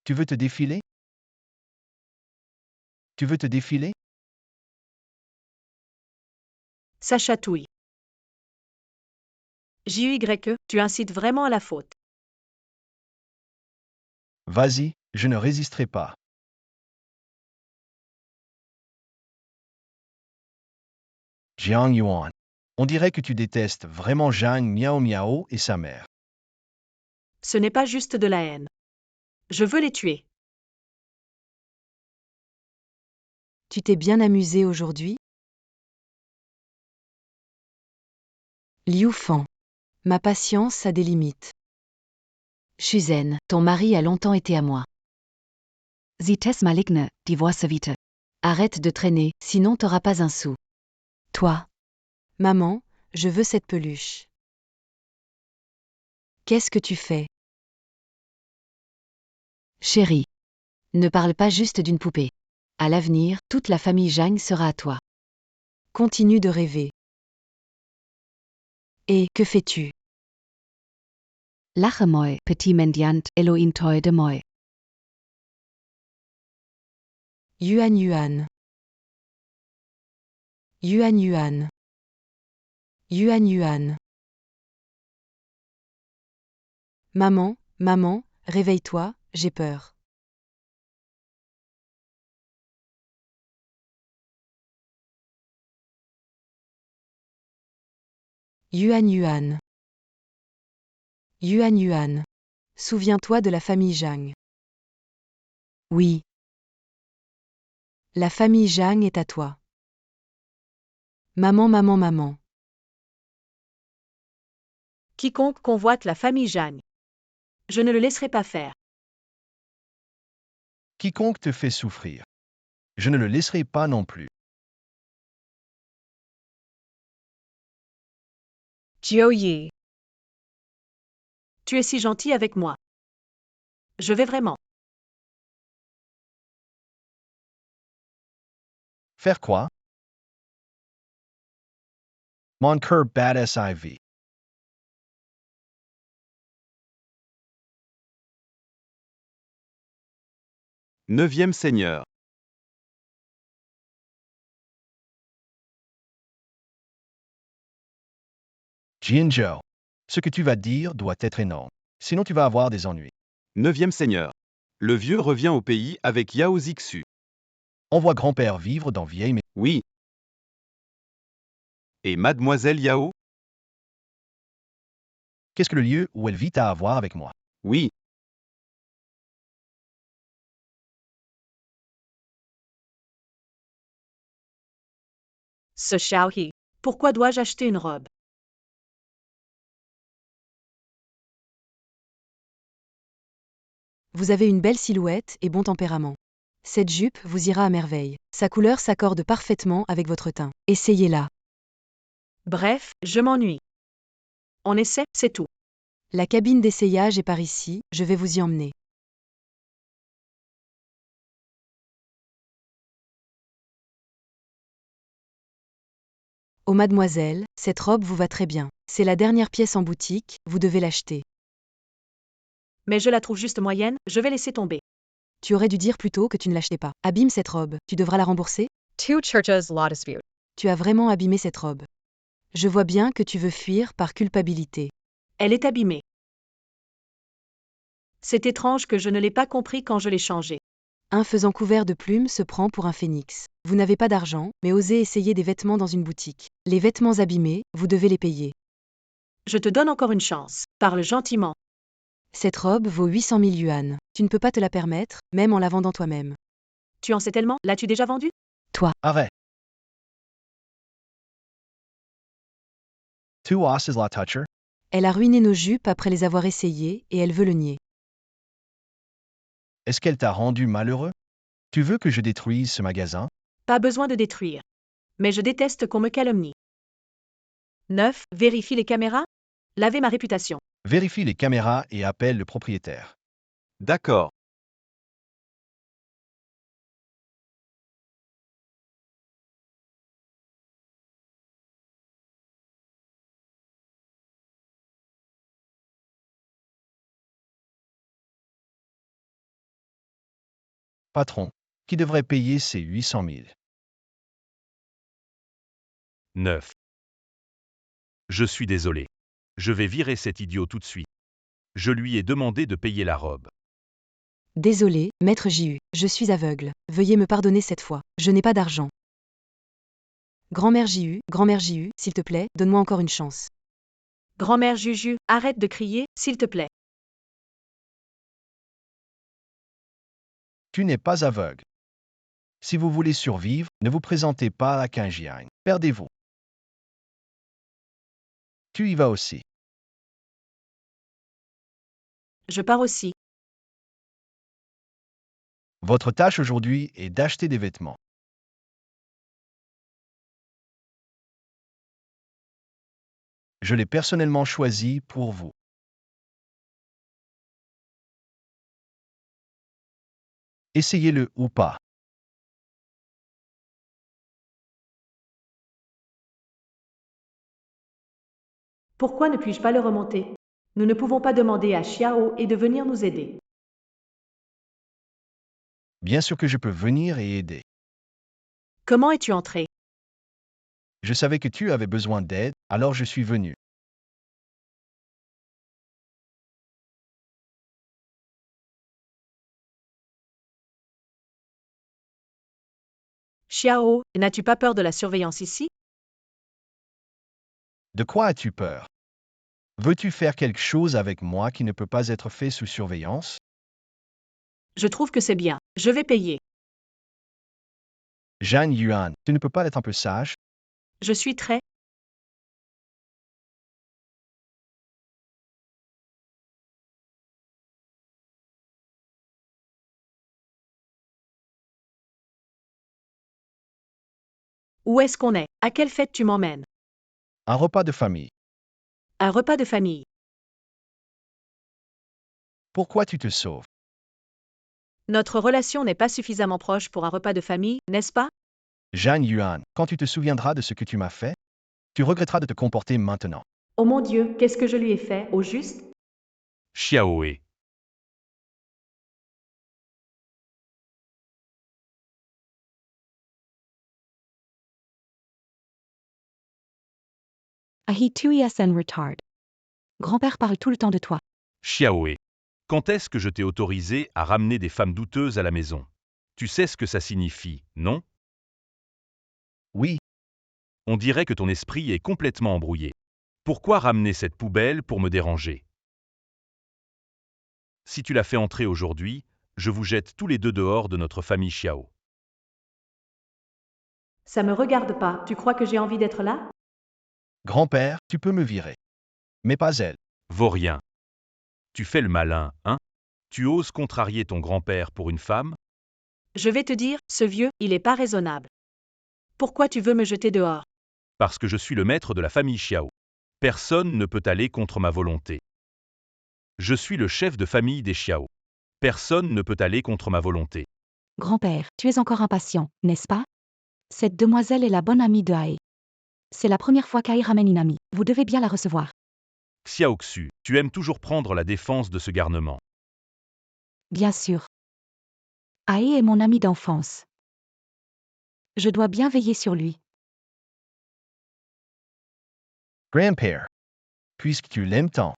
Tu veux te défiler? Tu veux te défiler? Ça chatouille. JUYE, tu incites vraiment à la faute. Vas-y, je ne résisterai pas. Jiang Yuan. On dirait que tu détestes vraiment Zhang Miao Miao et sa mère. Ce n'est pas juste de la haine. Je veux les tuer. Tu t'es bien amusé aujourd'hui? Liu Fan. Ma patience a des limites. Shuzen, ton mari a longtemps été à moi. Zites maligne, divorce vite. Arrête de traîner, sinon t'auras pas un sou. Toi, Maman, je veux cette peluche. Qu'est-ce que tu fais? chérie. Ne parle pas juste d'une poupée. À l'avenir, toute la famille Zhang sera à toi. Continue de rêver. Et que fais-tu? Lache moi, petit mendiant, Elohim toi de moi. Yuan Yuan. Yuan Yuan. Yuan Yuan. Maman, réveille-toi, j'ai peur. Yuan Yuan. Yuan Yuan. Souviens-toi de la famille Zhang. Oui, La famille Zhang est à toi. Maman. Quiconque convoite la famille Jeanne. Je ne le laisserai pas faire. Quiconque te fait souffrir. Je ne le laisserai pas non plus. Jiu Yi. Tu es si gentil avec moi. Je vais vraiment. Faire quoi? Mon cœur bat SIV. Neuvième Seigneur. Jinjo. Ce que tu vas dire doit être énorme. Sinon tu vas avoir des ennuis. Neuvième Seigneur. Le vieux revient au pays avec Yao Zixu. On voit grand-père vivre dans vieille maison. Oui. Et Mademoiselle Yao? Qu'est-ce que le lieu où elle vit a à voir avec moi? Oui. Ce Xiaohi. Pourquoi dois-je acheter une robe? Vous avez une belle silhouette et bon tempérament. Cette jupe vous ira à merveille. Sa couleur s'accorde parfaitement avec votre teint. Essayez-la. Bref, je m'ennuie. On essaie, c'est tout. La cabine d'essayage est par ici, je vais vous y emmener. Oh mademoiselle, cette robe vous va très bien. C'est la dernière pièce en boutique, vous devez l'acheter. Mais je la trouve juste moyenne, je vais laisser tomber. Tu aurais dû dire plus tôt que tu ne l'achetais pas. Abîme cette robe, tu devras la rembourser? 2 churches law dispute. Tu as vraiment abîmé cette robe. Je vois bien que tu veux fuir par culpabilité. Elle est abîmée. C'est étrange que je ne l'ai pas compris quand je l'ai changée. Un faisant couvert de plumes se prend pour un phénix. Vous n'avez pas d'argent, mais osez essayer des vêtements dans une boutique. Les vêtements abîmés, vous devez les payer. Je te donne encore une chance. Parle gentiment. Cette robe vaut 800 000 yuan. Tu ne peux pas te la permettre, même en la vendant toi-même. Tu en sais tellement, l'as-tu déjà vendue? Arrête. Tu os la toucher? Elle a ruiné nos jupes après les avoir essayées et elle veut le nier. Est-ce qu'elle t'a rendu malheureux? Tu veux que je détruise ce magasin? Pas besoin de détruire. Mais je déteste qu'on me calomnie. 9. Vérifie les caméras? Laver ma réputation. Vérifie les caméras et appelle le propriétaire. D'accord. Patron, qui devrait payer ces 800 000? 9. Je suis désolé. Je vais virer cet idiot tout de suite. Je lui ai demandé de payer la robe. Désolé, maître J.U., je suis aveugle. Veuillez me pardonner cette fois. Je n'ai pas d'argent. Grand-mère J.U., s'il te plaît, donne-moi encore une chance. Grand-mère Juju, arrête de crier, s'il te plaît. Tu n'es pas aveugle. Si vous voulez survivre, ne vous présentez pas à Qingjiang. Perdez-vous. Tu y vas aussi. Je pars aussi. Votre tâche aujourd'hui est d'acheter des vêtements. Je l'ai personnellement choisi pour vous. Essayez-le ou pas. Pourquoi ne puis-je pas le remonter? Nous ne pouvons pas demander à Xiao et de venir nous aider. Bien sûr que je peux venir et aider. Comment es-tu entré? Je savais que tu avais besoin d'aide, alors je suis venu. Xiao, n'as-tu pas peur de la surveillance ici? De quoi as-tu peur? Veux-tu faire quelque chose avec moi qui ne peut pas être fait sous surveillance? Je trouve que c'est bien. Je vais payer. Zhang Yuan, tu ne peux pas être un peu sage? Je suis très... Où est-ce qu'on est? À quelle fête tu m'emmènes? Un repas de famille. Un repas de famille. Pourquoi tu te sauves? Notre relation n'est pas suffisamment proche pour un repas de famille, n'est-ce pas? Zhang Yuan, quand tu te souviendras de ce que tu m'as fait, tu regretteras de te comporter maintenant. Oh mon Dieu, qu'est-ce que je lui ai fait, au juste? Xiaohe. Ahi tuias en retard. Grand-père parle tout le temps de toi. Xiaohe. Quand est-ce que je t'ai autorisé à ramener des femmes douteuses à la maison? Tu sais ce que ça signifie, non? Oui, On dirait que ton esprit est complètement embrouillé. Pourquoi ramener cette poubelle pour me déranger? Si tu la fais entrer aujourd'hui, je vous jette tous les deux dehors de notre famille Xiao. Ça me regarde pas, tu crois que j'ai envie d'être là? grand-père, tu peux me virer. Mais pas elle. Vaurien. Tu fais le malin, hein? Tu oses contrarier ton grand-père pour une femme? Je vais te dire, ce vieux, il est pas raisonnable. Pourquoi tu veux me jeter dehors? Parce que je suis le maître de la famille Xiao. Personne ne peut aller contre ma volonté. Je suis le chef de famille des Xiao. Personne ne peut aller contre ma volonté. Grand-père, tu es encore impatient, n'est-ce pas? Cette demoiselle est la bonne amie de Ae. C'est la première fois qu'Ae ramène une amie. Vous devez bien la recevoir. Xiaoxu, tu aimes toujours prendre la défense de ce garnement. Bien sûr. Ae est mon ami d'enfance. Je dois bien veiller sur lui. Grand-père, puisque tu l'aimes tant,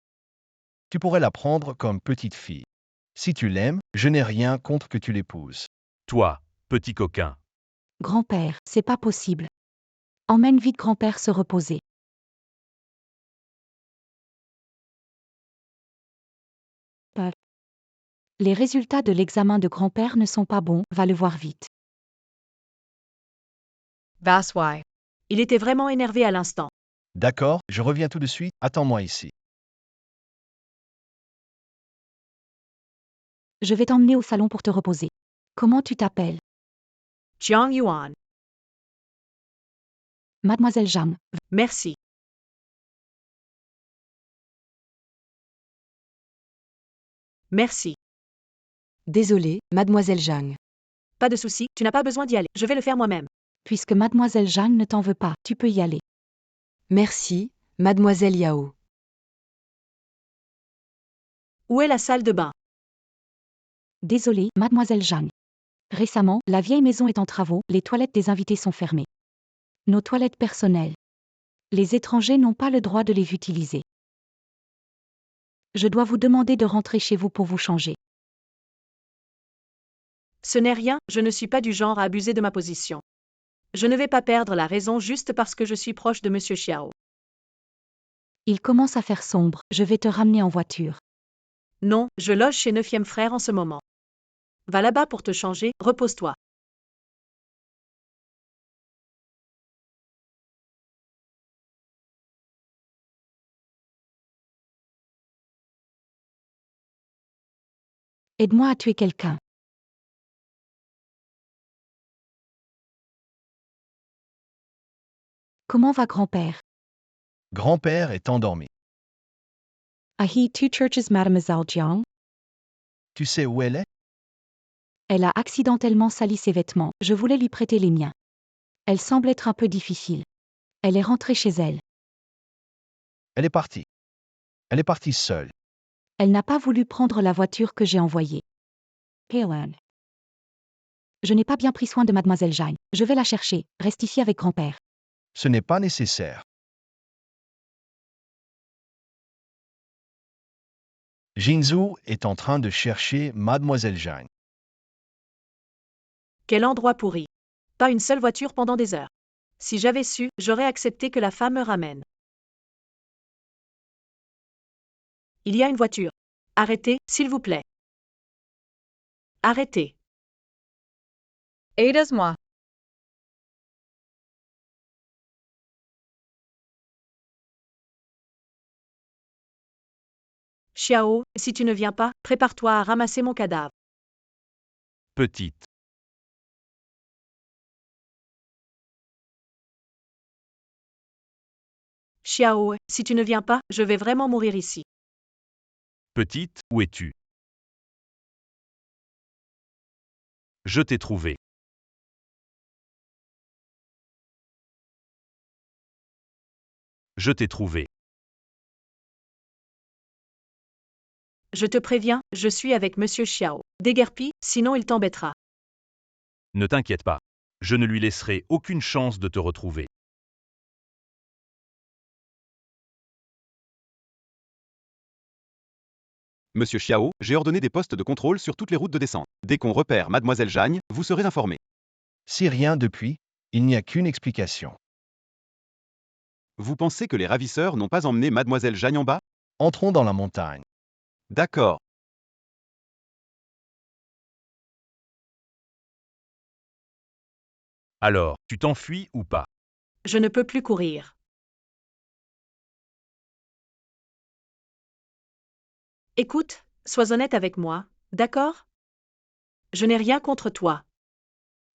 tu pourrais la prendre comme petite fille. Si tu l'aimes, je n'ai rien contre que tu l'épouses. Toi, petit coquin. Grand-père, c'est pas possible. Emmène vite grand-père se reposer. Pas. Les résultats de l'examen de grand-père ne sont pas bons, va le voir vite. That's why. Il était vraiment énervé à l'instant. D'accord, je reviens tout de suite, attends-moi ici. Je vais t'emmener au salon pour te reposer. Comment tu t'appelles? Jiang Yuan. Mademoiselle Zhang. Merci. Merci. Désolée, mademoiselle Zhang. Pas de souci, tu n'as pas besoin d'y aller, je vais le faire moi-même. Puisque mademoiselle Zhang ne t'en veut pas, tu peux y aller. Merci, mademoiselle Yao. Où est la salle de bain? Désolée, mademoiselle Zhang. Récemment, la vieille maison est en travaux, les toilettes des invités sont fermées. Nos toilettes personnelles. Les étrangers n'ont pas le droit de les utiliser. Je dois vous demander de rentrer chez vous pour vous changer. Ce n'est rien, je ne suis pas du genre à abuser de ma position. Je ne vais pas perdre la raison juste parce que je suis proche de Monsieur Xiao. Il commence à faire sombre, je vais te ramener en voiture. Non, je loge chez Neuvième Frère en ce moment. Va là-bas pour te changer, repose-toi. Aide-moi à tuer quelqu'un. Comment va grand-père? Grand-père est endormi. Ahi two churches mademoiselle Jiang. Tu sais où elle est? Elle a accidentellement sali ses vêtements, je voulais lui prêter les miens. Elle semble être un peu difficile. Elle est rentrée chez elle. Elle est partie. Elle est partie seule. Elle n'a pas voulu prendre la voiture que j'ai envoyée. Payland. Je n'ai pas bien pris soin de mademoiselle Zhang. Je vais la chercher, reste ici avec grand-père. Ce n'est pas nécessaire. Jinzhou est en train de chercher mademoiselle Zhang. Quel endroit pourri. Pas une seule voiture pendant des heures. Si j'avais su, j'aurais accepté que la femme me ramène. Il y a une voiture. Arrêtez, s'il vous plaît. Arrêtez. Aide-moi. Xiao, si tu ne viens pas, prépare-toi à ramasser mon cadavre. Petite. Xiao, si tu ne viens pas, je vais vraiment mourir ici. Petite, où es-tu? Je t'ai trouvé. Je t'ai trouvé. Je te préviens, je suis avec Monsieur Xiao. Déguerpis, sinon il t'embêtera. Ne t'inquiète pas. Je ne lui laisserai aucune chance de te retrouver. Monsieur Xiao, j'ai ordonné des postes de contrôle sur toutes les routes de descente. Dès qu'on repère Mademoiselle Jagne, vous serez informé. Si rien depuis, il n'y a qu'une explication. Vous pensez que les ravisseurs n'ont pas emmené Mademoiselle Jagne en bas? Entrons dans la montagne. D'accord. Alors, tu t'enfuis ou pas? Je ne peux plus courir. Écoute, sois honnête avec moi, d'accord? Je n'ai rien contre toi,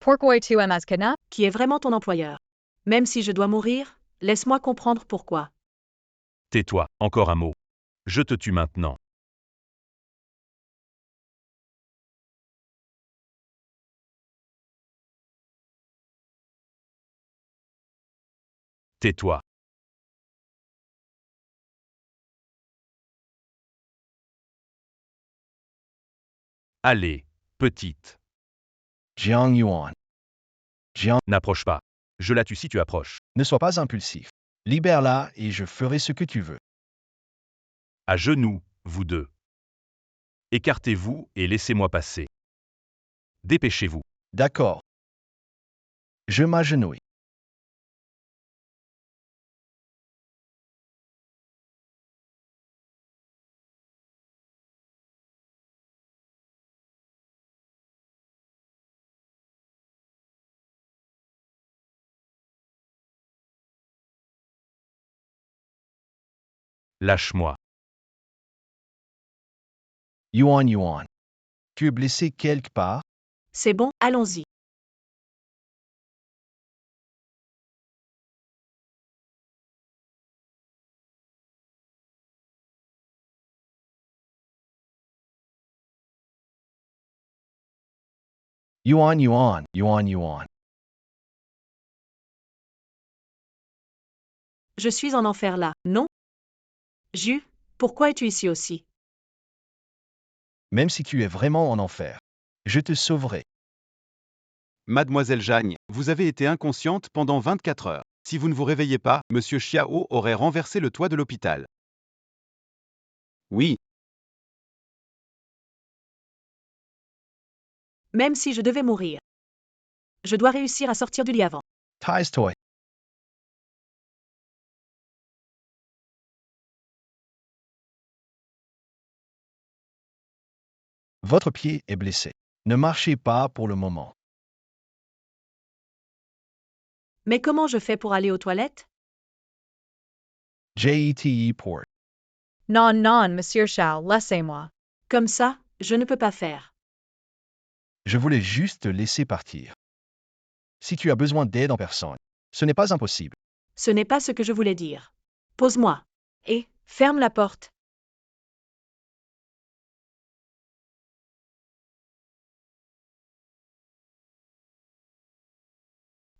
Pourquoi tu m'as kidnappé? qui est vraiment ton employeur. Même si je dois mourir, laisse-moi comprendre pourquoi. Tais-toi, encore un mot. Je te tue maintenant. Tais-toi. Allez, petite. Jiang Yuan. Jiang, N'approche pas. Je la tue si tu approches. ne sois pas impulsif. Libère-la et je ferai ce que tu veux. À genoux, vous deux. Écartez-vous et laissez-moi passer. Dépêchez-vous. D'accord. Je m'agenouille. Lâche-moi. Yuan Yuan. Tu es blessé quelque part? C'est bon, allons-y. Yuan Yuan. Yuan Yuan. Je suis en enfer là, non? Ju, pourquoi es-tu ici aussi? Même si tu es vraiment en enfer, je te sauverai. Mademoiselle Jagne, vous avez été inconsciente pendant 24 heures. Si vous ne vous réveillez pas, Monsieur Xiao aurait renversé le toit de l'hôpital. Oui, Même si je devais mourir. Je dois réussir à sortir du lit avant. Tais toi. Votre pied est blessé. Ne marchez pas pour le moment. Mais comment je fais pour aller aux toilettes? JETE Port. Non, non, Monsieur Xiao, laissez-moi. Comme ça, je ne peux pas faire. Je voulais juste te laisser partir. Si tu as besoin d'aide en personne, ce n'est pas impossible. Ce n'est pas ce que je voulais dire. Pose-moi. Et, ferme la porte.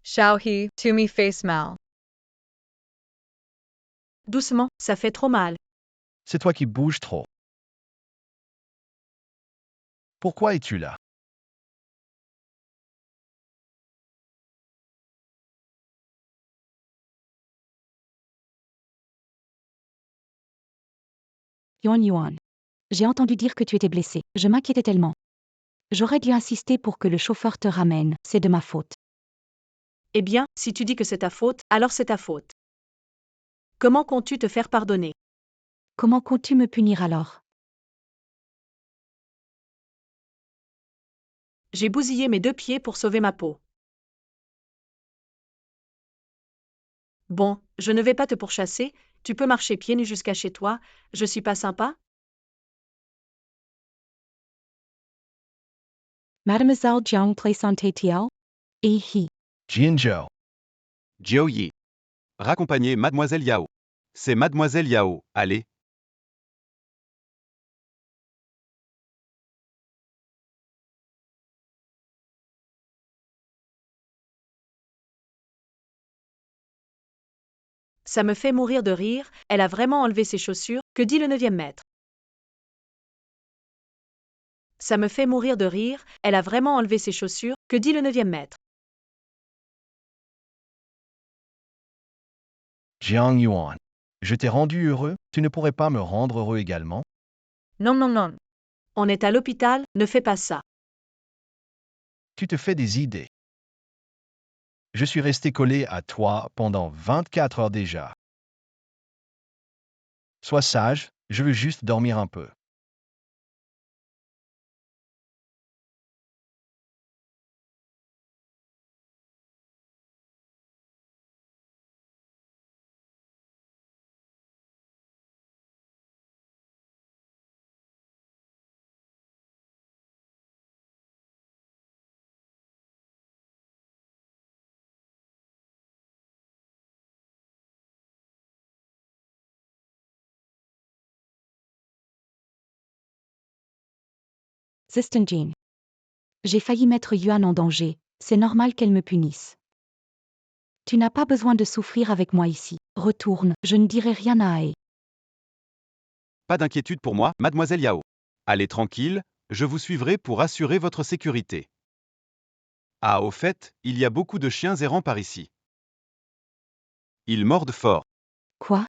Xiao He, tu me fais mal. Doucement, ça fait trop mal. C'est toi qui bouges trop. Pourquoi es-tu là? Yuan Yuan. J'ai entendu dire que tu étais blessé. Je m'inquiétais tellement. J'aurais dû insister pour que le chauffeur te ramène. C'est de ma faute. Eh bien, si tu dis que c'est ta faute, alors c'est ta faute. Comment comptes-tu te faire pardonner? Comment comptes-tu me punir alors? J'ai bousillé mes 2 pieds pour sauver ma peau. Bon, je ne vais pas te pourchasser, tu peux marcher pieds nus jusqu'à chez toi, je suis pas sympa? Mademoiselle Jiang place en TTL? Et he. Jianzhou. Jiao Yi. Raccompagnez Mademoiselle Yao. C'est Mademoiselle Yao, allez. Ça me fait mourir de rire, elle a vraiment enlevé ses chaussures, que dit le 9e maître. Ça me fait mourir de rire, elle a vraiment enlevé ses chaussures, que dit le 9e maître. Jiang Yuan. Je t'ai rendu heureux, tu ne pourrais pas me rendre heureux également? Non, non, non. On est à l'hôpital, ne fais pas ça. Tu te fais des idées. Je suis resté collé à toi pendant 24 heures déjà. Sois sage, je veux juste dormir un peu. Jean. J'ai failli mettre Yuan en danger, c'est normal qu'elle me punisse. Tu n'as pas besoin de souffrir avec moi ici. Retourne, je ne dirai rien à Ae. Pas d'inquiétude pour moi, mademoiselle Yao. Allez tranquille, je vous suivrai pour assurer votre sécurité. Ah, au fait, il y a beaucoup de chiens errants par ici. Ils mordent fort. Quoi?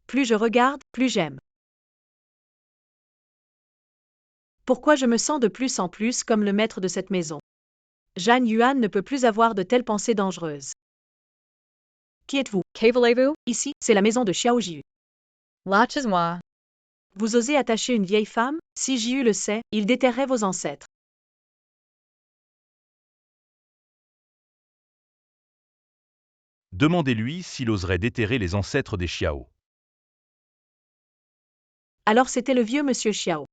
Plus je regarde, plus j'aime. Pourquoi je me sens de plus en plus comme le maître de cette maison? Zhang Yuan ne peut plus avoir de telles pensées dangereuses. Qui êtes-vous? Que voulez-vous? Ici, c'est la maison de Xiao Jiu. Lâchez-moi. Vous osez attacher une vieille femme? Si Jiu le sait, il déterrerait vos ancêtres. Demandez-lui s'il oserait déterrer les ancêtres des Xiao. Alors c'était le vieux monsieur Xiao.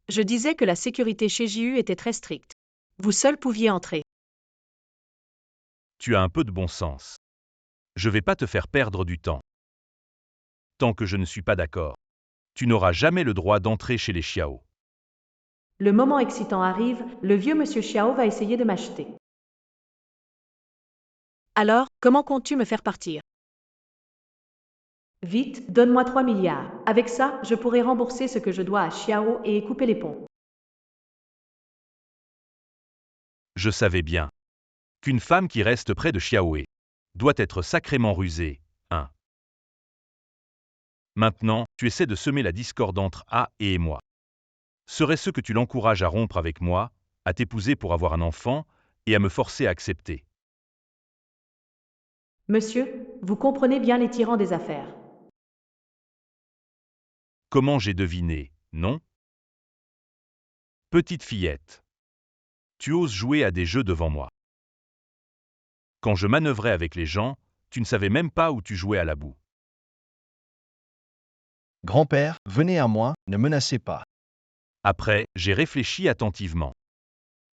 Je disais que la sécurité chez Jiu était très stricte. Vous seul pouviez entrer. Tu as un peu de bon sens. Je vais pas te faire perdre du temps. Tant que je ne suis pas d'accord, tu n'auras jamais le droit d'entrer chez les Xiao. Le moment excitant arrive, le vieux monsieur Xiao va essayer de m'acheter. Alors, comment comptes-tu me faire partir? Vite, donne-moi 3 milliards. Avec ça, je pourrai rembourser ce que je dois à Xiao et couper les ponts. Je savais bien qu'une femme qui reste près de Xiaoé doit être sacrément rusée, hein. Maintenant, tu essaies de semer la discorde entre A et moi. Serait-ce que tu l'encourages à rompre avec moi, à t'épouser pour avoir un enfant, et à me forcer à accepter? Monsieur, vous comprenez bien les tyrans des affaires. Comment j'ai deviné, non? Petite fillette. Tu oses jouer à des jeux devant moi. Quand je manœuvrais avec les gens, tu ne savais même pas où tu jouais à la boue. Grand-père, venez à moi, ne menacez pas. Après, j'ai réfléchi attentivement.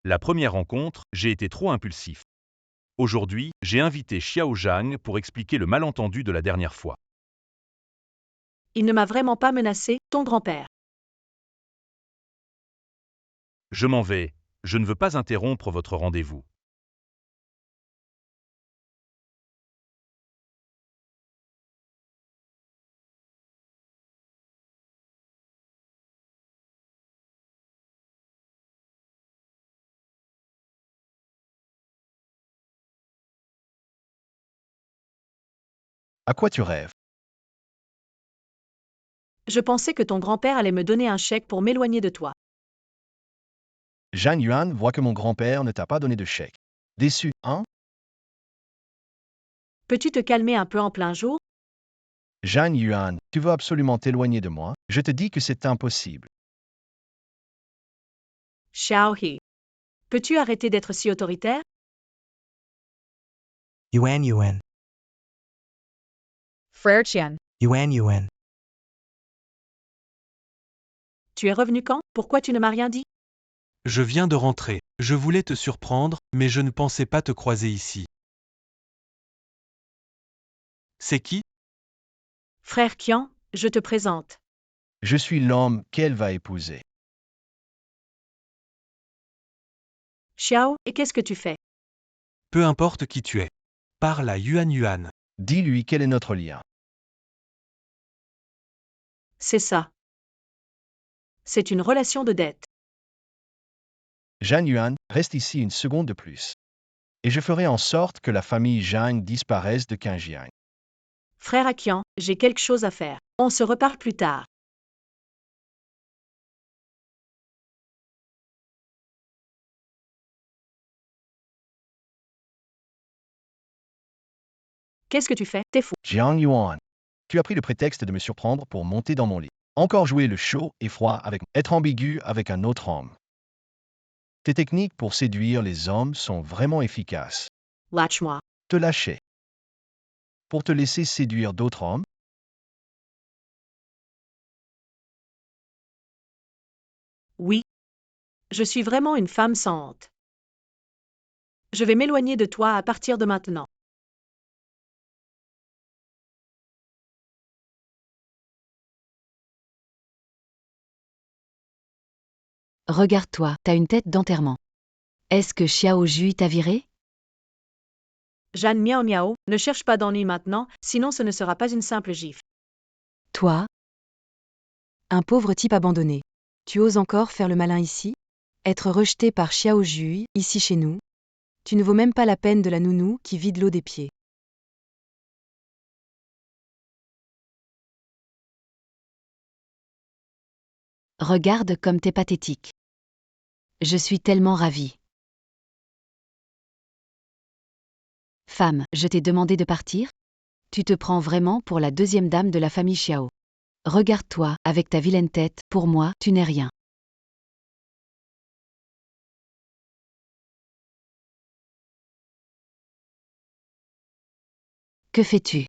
La première rencontre, j'ai été trop impulsif. Aujourd'hui, j'ai invité Xiao Zhang pour expliquer le malentendu de la dernière fois. Il ne m'a vraiment pas menacé, ton grand-père. Je m'en vais, je ne veux pas interrompre votre rendez-vous. À quoi tu rêves? Je pensais que ton grand-père allait me donner un chèque pour m'éloigner de toi. Zhang Yuan voit que mon grand-père ne t'a pas donné de chèque. Déçu, hein? Peux-tu te calmer un peu en plein jour? Zhang Yuan, tu veux absolument t'éloigner de moi? Je te dis que c'est impossible. Xiao He. Peux-tu arrêter d'être si autoritaire? Yuan. Frère Qian. Yuan. Tu es revenu quand? Pourquoi tu ne m'as rien dit? Je viens de rentrer. Je voulais te surprendre, mais je ne pensais pas te croiser ici. C'est qui? Frère Qian, je te présente. Je suis l'homme qu'elle va épouser. Xiao, et qu'est-ce que tu fais? Peu importe qui tu es. Parle à Yuan Yuan. Dis-lui quel est notre lien. C'est ça. C'est une relation de dette. Zhang Yuan, reste ici une seconde de plus. Et je ferai en sorte que la famille Zhang disparaisse de Qingjiang. Frère Akian, j'ai quelque chose à faire. On se reparle plus tard. Qu'est-ce que tu fais? T'es fou. Jiang Yuan, tu as pris le prétexte de me surprendre pour monter dans mon lit. Encore jouer le chaud et froid avec être ambigu avec un autre homme. Tes techniques pour séduire les hommes sont vraiment efficaces. Lâche-moi. Te lâcher. Pour te laisser séduire d'autres hommes? Oui. Je suis vraiment une femme sans honte. Je vais m'éloigner de toi à partir de maintenant. Regarde-toi, t'as une tête d'enterrement. Est-ce que Xiao Jui t'a viré? Jeanne Miao Miao, ne cherche pas d'ennui maintenant, sinon ce ne sera pas une simple gifle. Toi? Un pauvre type abandonné. Tu oses encore faire le malin ici? Être rejeté par Xiao Jui, ici chez nous? Tu ne vaux même pas la peine de la nounou qui vide l'eau des pieds. Regarde comme t'es pathétique. Je suis tellement ravie. Femme, je t'ai demandé de partir? Tu te prends vraiment pour la deuxième dame de la famille Xiao. Regarde-toi, avec ta vilaine tête, pour moi, tu n'es rien. Que fais-tu?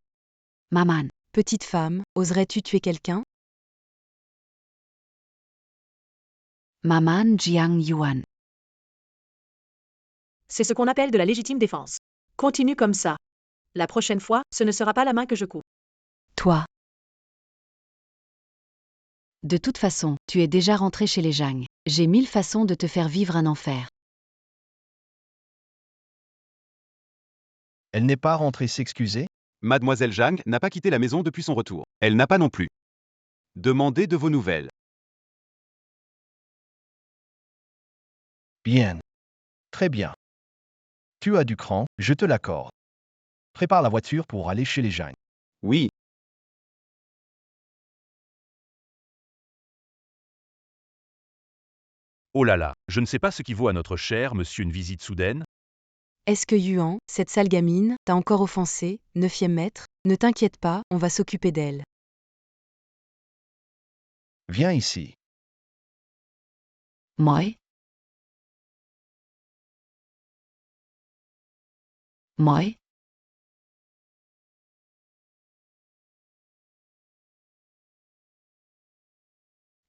Maman. Petite femme, oserais-tu tuer quelqu'un? Maman Jiang Yuan. C'est ce qu'on appelle de la légitime défense. Continue comme ça. La prochaine fois, ce ne sera pas la main que je coupe. Toi. De toute façon, tu es déjà rentré chez les Zhang. J'ai 1000 façons de te faire vivre un enfer. Elle n'est pas rentrée s'excuser? Mademoiselle Zhang n'a pas quitté la maison depuis son retour. Elle n'a pas non plus demandé de vos nouvelles. Bien. Très bien. Tu as du cran, je te l'accorde. Prépare la voiture pour aller chez les Zhang. Oui. Oh là là, je ne sais pas ce qui vaut à notre cher monsieur une visite soudaine. Est-ce que Yuan, cette sale gamine, t'a encore offensé, 9e maître? Ne t'inquiète pas, on va s'occuper d'elle. Viens ici. Moi? Moi?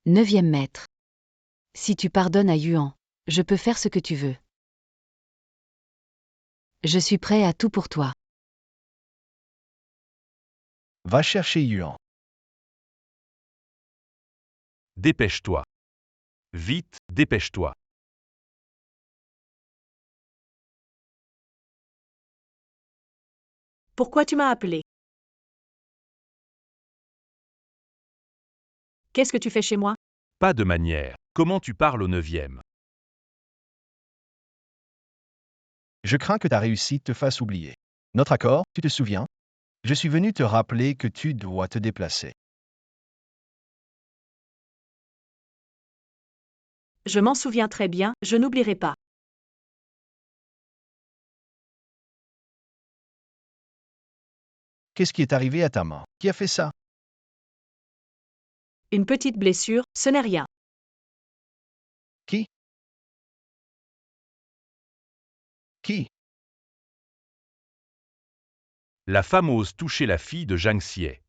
Neuvième maître. Si tu pardonnes à Yuan, je peux faire ce que tu veux. Je suis prêt à tout pour toi. Va chercher Yuan. Dépêche-toi. Vite, dépêche-toi. Pourquoi tu m'as appelé? Qu'est-ce que tu fais chez moi? Pas de manière. Comment tu parles au 9e? Je crains que ta réussite te fasse oublier. Notre accord, tu te souviens? Je suis venu te rappeler que tu dois te déplacer. Je m'en souviens très bien, je n'oublierai pas. Qu'est-ce qui est arrivé à ta main? Qui a fait ça? Une petite blessure, ce n'est rien. Qui? Qui? La femme ose toucher la fille de Zhang Xie.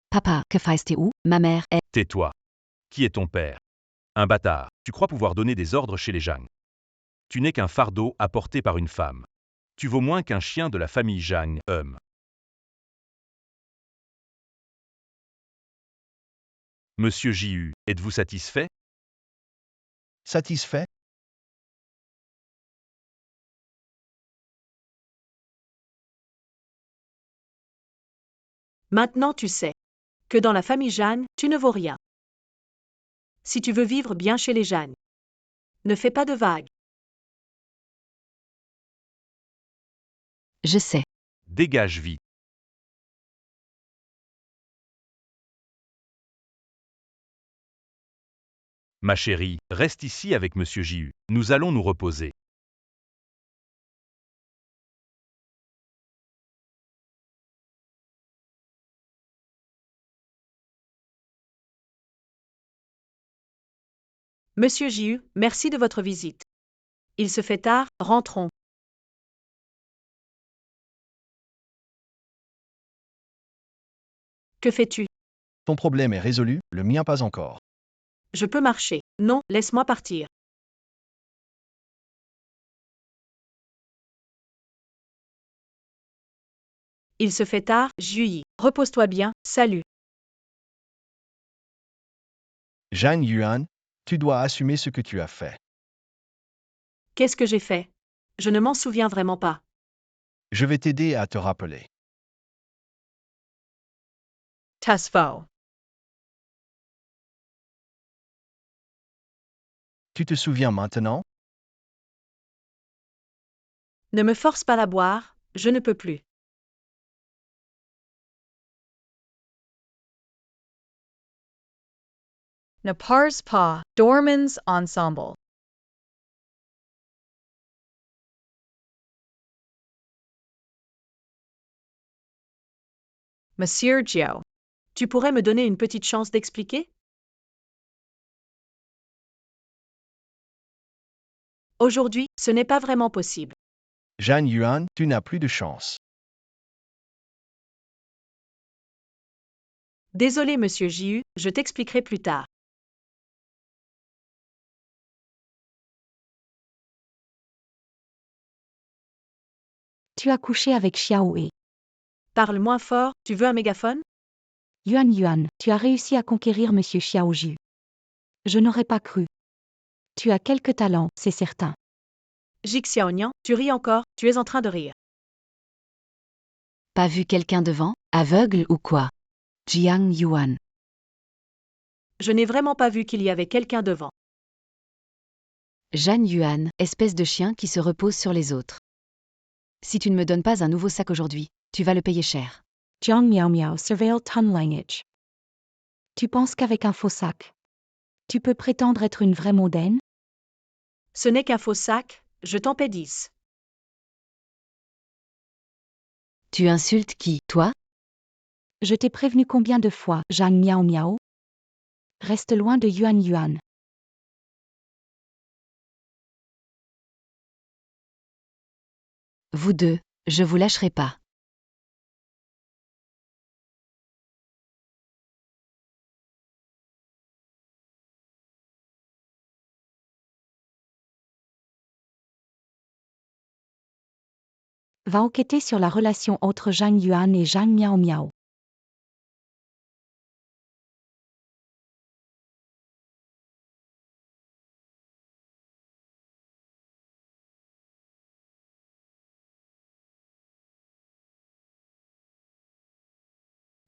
Papa, que fais-tu? Ma mère est... Tais-toi. Qui est ton père? Un bâtard. Tu crois pouvoir donner des ordres chez les Zhang. Tu n'es qu'un fardeau apporté par une femme. Tu vaux moins qu'un chien de la famille Zhang, homme. Monsieur Jiu, êtes-vous satisfait? Satisfait? Maintenant tu sais que dans la famille Jeanne, tu ne vaux rien. Si tu veux vivre bien chez les Jeanne, ne fais pas de vagues. Je sais. Dégage vite. Ma chérie, reste ici avec Monsieur Jiu. Nous allons nous reposer. Monsieur Jiu, merci de votre visite. Il se fait tard, rentrons. Que fais-tu? Ton problème est résolu, le mien pas encore. Je peux marcher. Non, laisse-moi partir. Il se fait tard, Jiu. Repose-toi bien, salut. Zhang Yuan, tu dois assumer ce que tu as fait. Qu'est-ce que j'ai fait? Je ne m'en souviens vraiment pas. Je vais t'aider à te rappeler. Tesfo. Tu te souviens maintenant? Ne me force pas à boire, je ne peux plus. Ne pars pas, dormans ensemble. Monsieur Jiu. Tu pourrais me donner une petite chance d'expliquer? Aujourd'hui, ce n'est pas vraiment possible. Zhang Yuan, tu n'as plus de chance. Désolé, monsieur Jiu, je t'expliquerai plus tard. Tu as couché avec Xiao He. Parle moins fort, tu veux un mégaphone? Yuan, tu as réussi à conquérir Monsieur Xiaoju. Je n'aurais pas cru. Tu as quelques talents, c'est certain. Jixiaonian, tu ris encore, tu es en train de rire. Pas vu quelqu'un devant? Aveugle ou quoi? Jiang Yuan. Je n'ai vraiment pas vu qu'il y avait quelqu'un devant. Zhang Yuan, espèce de chien qui se repose sur les autres. Si tu ne me donnes pas un nouveau sac aujourd'hui, tu vas le payer cher. Jiang Miao Miao surveille ton language. Tu penses qu'avec un faux sac, tu peux prétendre être une vraie mondaine? Ce n'est qu'un faux sac, je t'en paie 10. Tu insultes qui, toi? Je t'ai prévenu combien de fois, Zhang Miao Miao? Reste loin de Yuan. Vous deux, je vous lâcherai pas. Va enquêter sur la relation entre Zhang Yuan et Zhang Miao Miao.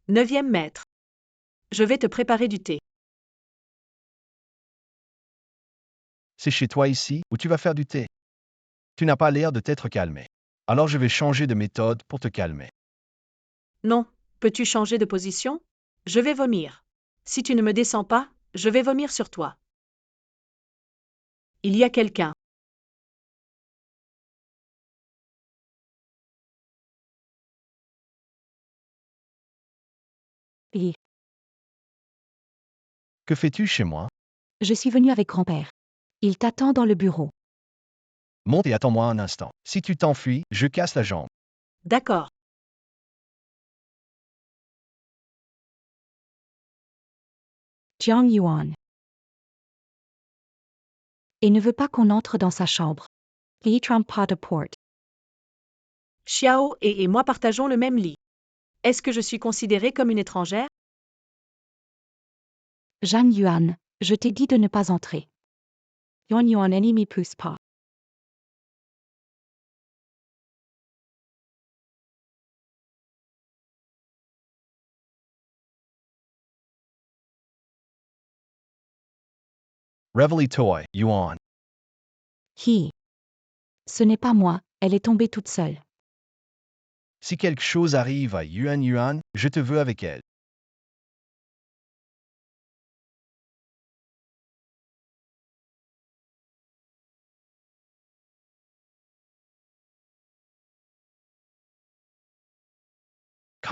Neuvième maître. Je vais te préparer du thé. C'est chez toi ici, où tu vas faire du thé. Tu n'as pas l'air de t'être calmé. Alors je vais changer de méthode pour te calmer. Non, peux-tu changer de position? Je vais vomir. Si tu ne me descends pas, je vais vomir sur toi. Il y a quelqu'un. Et Que fais-tu chez moi? je suis venu avec grand-père. Il t'attend dans le bureau. Monte et attends-moi un instant. Si tu t'enfuis, je casse la jambe. D'accord. Jiang Yuan. Et ne veut pas qu'on entre dans sa chambre. Li trompe pas de porte. Xiao et moi partageons le même lit. Est-ce que je suis considérée comme une étrangère? Zhang Yuan, je t'ai dit de ne pas entrer. Yuan Yuan ennemi pousse pas. Révèle-toi, Yuan. Hi. Ce n'est pas moi, elle est tombée toute seule. Si quelque chose arrive à Yuan Yuan, je te veux avec elle.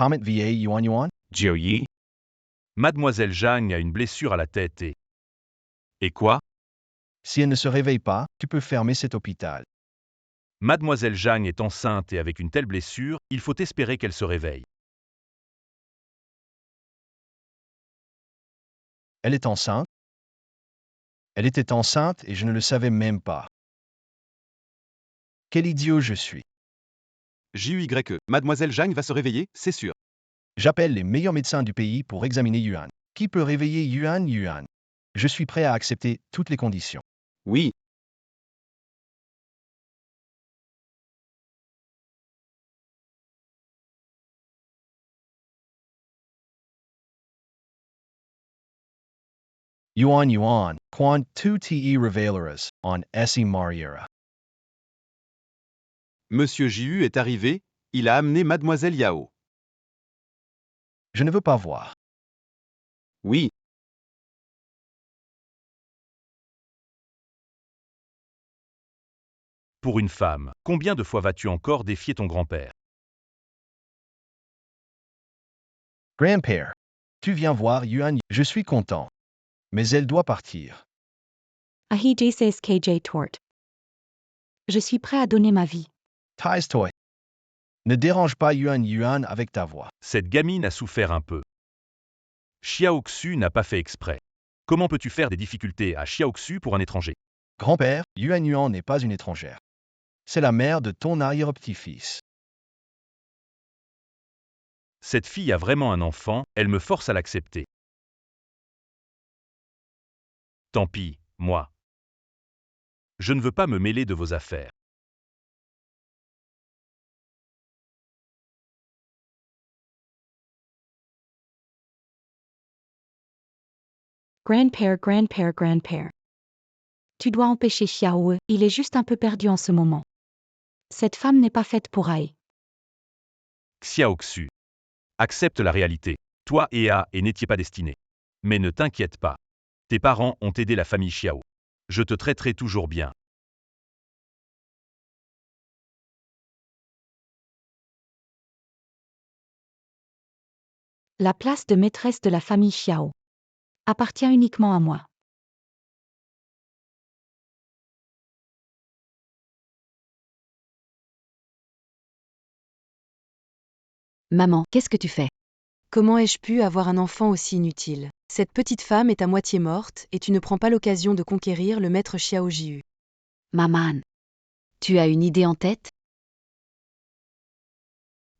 Comment va Yuan Yuan? Jiao Yi. Mademoiselle Zhang a une blessure à la tête et... Et quoi? Si elle ne se réveille pas, tu peux fermer cet hôpital. Mademoiselle Zhang est enceinte et avec une telle blessure, il faut espérer qu'elle se réveille. Elle est enceinte? Elle était enceinte et je ne le savais même pas. Quel idiot je suis. JUYE, Mademoiselle Zhang va se réveiller, c'est sûr. J'appelle les meilleurs médecins du pays pour examiner Yuan. Qui peut réveiller Yuan Yuan? Je suis prêt à accepter toutes les conditions. Oui. Yuan Yuan, Quan tu te reveleras, en esse mariera. Monsieur JU est arrivé, il a amené Mademoiselle Yao. Je ne veux pas voir. Oui. Pour une femme, combien de fois vas-tu encore défier ton grand-père? Grand-père, tu viens voir Yuan, je suis content. Mais elle doit partir. Ahi JCS KJ Tort. Je suis prêt à donner ma vie. Tais-toi. Ne dérange pas Yuan Yuan avec ta voix. Cette gamine a souffert un peu. Xiaoxu n'a pas fait exprès. Comment peux-tu faire des difficultés à Xiaoxu pour un étranger? Grand-père, Yuan Yuan n'est pas une étrangère. C'est la mère de ton arrière-petit-fils. Cette fille a vraiment un enfant, elle me force à l'accepter. Tant pis, moi. Je ne veux pas me mêler de vos affaires. Grand-père, grand-père, grand-père. Tu dois empêcher Xiao, il est juste un peu perdu en ce moment. Cette femme n'est pas faite pour Ai. Xiaoxu. Accepte la réalité. Toi et n'étiez pas destinés. Mais ne t'inquiète pas. Tes parents ont aidé la famille Xiao. Je te traiterai toujours bien. La place de maîtresse de la famille Xiao appartient uniquement à moi. Maman, qu'est-ce que tu fais? Comment ai-je pu avoir un enfant aussi inutile? Cette petite femme est à moitié morte et tu ne prends pas l'occasion de conquérir le maître Xiao Jiu. Maman. Tu as une idée en tête?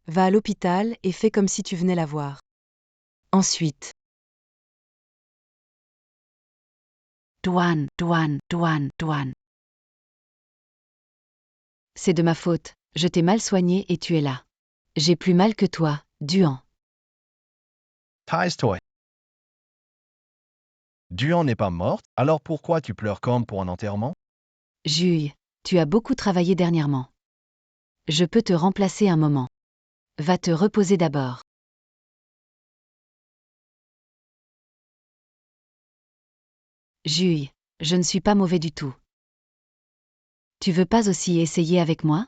Va à l'hôpital et fais comme si tu venais la voir. Ensuite, Douane. C'est de ma faute, je t'ai mal soigné et tu es là. J'ai plus mal que toi, Duan. Tais-toi. Duan n'est pas morte, alors pourquoi tu pleures comme pour un enterrement? Juille, tu as beaucoup travaillé dernièrement. Je peux te remplacer un moment. Va te reposer d'abord. Juille, je ne suis pas mauvais du tout. Tu veux pas aussi essayer avec moi?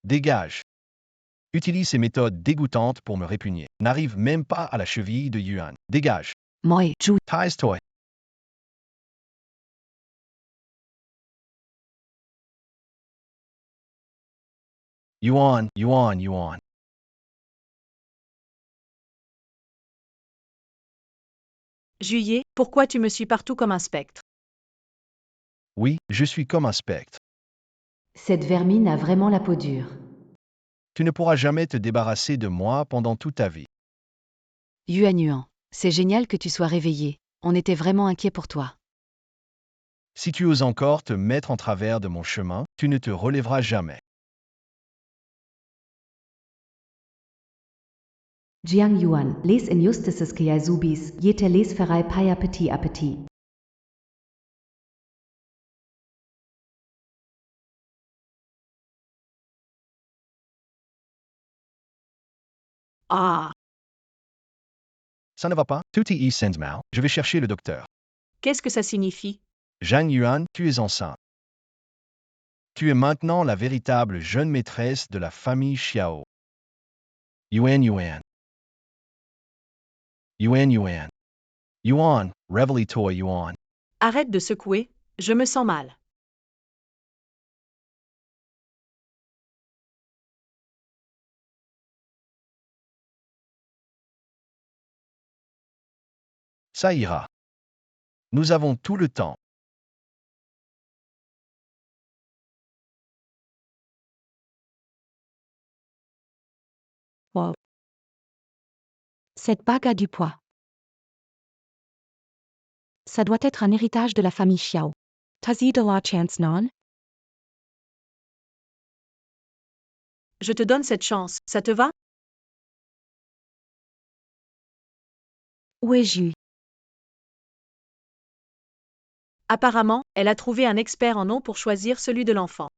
Dégage. Utilise ces méthodes dégoûtantes pour me répugner. N'arrive même pas à la cheville de Yuan. Dégage. Moi, Ju. Tais-toi. Yuan. Juillet, pourquoi tu me suis partout comme un spectre? Oui, je suis comme un spectre. Cette vermine a vraiment la peau dure. Tu ne pourras jamais te débarrasser de moi pendant toute ta vie. Yuan, C'est génial que tu sois réveillé. On était vraiment inquiets pour toi. Si tu oses encore te mettre en travers de mon chemin, tu ne te relèveras jamais. Jiang Yuan, les injustices que subis, jete les ferai paia petit à petit. Ah, Ça ne va pas? Tout y sens mal. Je vais chercher le docteur. qu'est-ce que ça signifie? Zhang Yuan, tu es enceinte. Tu es maintenant la véritable jeune maîtresse de la famille Xiao. Yuan Yuan. Yuan Yuan. Yuan, réveille-toi Yuan. Arrête de secouer, je me sens mal. Ça ira. Nous avons tout le temps. Wow. Cette bague a du poids. Ça doit être un héritage de la famille Xiao. T'as-y de la chance, non? Je te donne cette chance, ça te va? Où es-je? Apparemment, elle a trouvé un expert en nom pour choisir celui de l'enfant.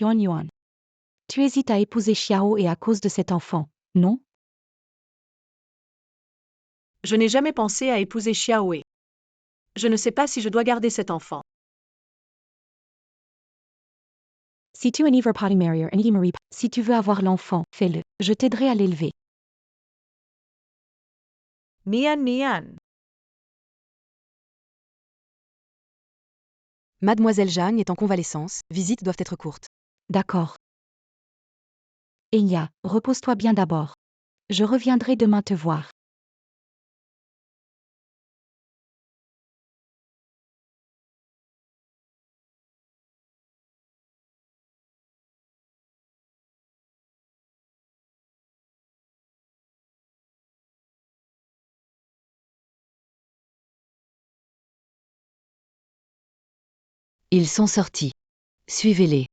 Yuan Yuan. Tu hésites à épouser Xiao et à cause de cet enfant, non? Je n'ai jamais pensé à épouser Xiaowei. Je ne sais pas si je dois garder cet enfant. Si tu si tu veux avoir l'enfant, fais-le. Je t'aiderai à l'élever. Nian Nian. Mademoiselle Zhang est en convalescence, visites doivent être courtes. D'accord. Enya, repose-toi bien d'abord. Je reviendrai demain te voir. Ils sont sortis. Suivez-les.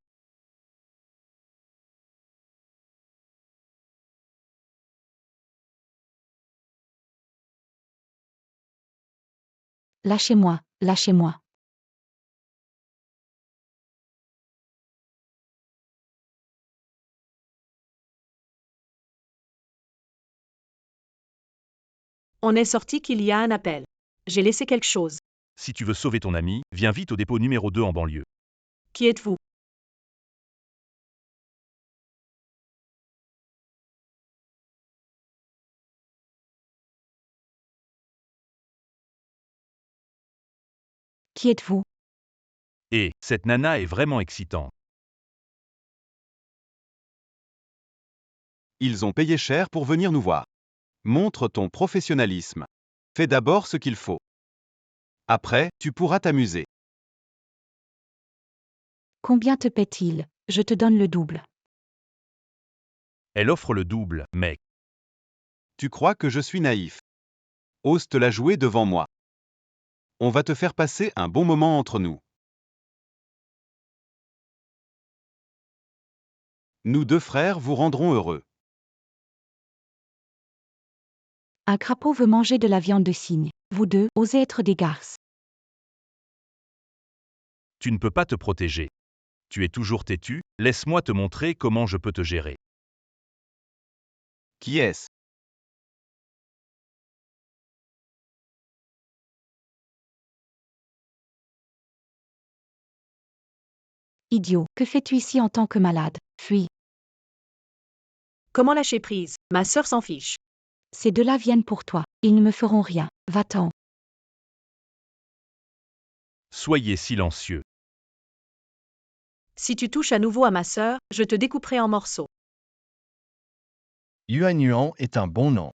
Lâchez-moi, lâchez-moi. On est sorti qu'il y a un appel. J'ai laissé quelque chose. Si tu veux sauver ton ami, viens vite au dépôt numéro 2 en banlieue. Qui êtes-vous? Qui êtes-vous? Et, cette nana est vraiment excitante. Ils ont payé cher pour venir nous voir. Montre ton professionnalisme. Fais d'abord ce qu'il faut. Après, tu pourras t'amuser. Combien te paie-t-il? Je te donne le double. Elle offre le double, mec. Tu crois que je suis naïf? Ose te la jouer devant moi. On va te faire passer un bon moment entre nous. Nous deux frères vous rendrons heureux. Un crapaud veut manger de la viande de cygne. Vous deux, osez être des garces. Tu ne peux pas te protéger. Tu es toujours têtu, laisse-moi te montrer comment je peux te gérer. Qui est-ce? Idiot, que fais-tu ici en tant que malade? Fuis. Comment lâcher prise? Ma sœur s'en fiche. Ces deux-là viennent pour toi. Ils ne me feront rien. Va-t'en. Soyez silencieux. Si tu touches à nouveau à ma sœur, je te découperai en morceaux. Yuan Yuan est un bon nom.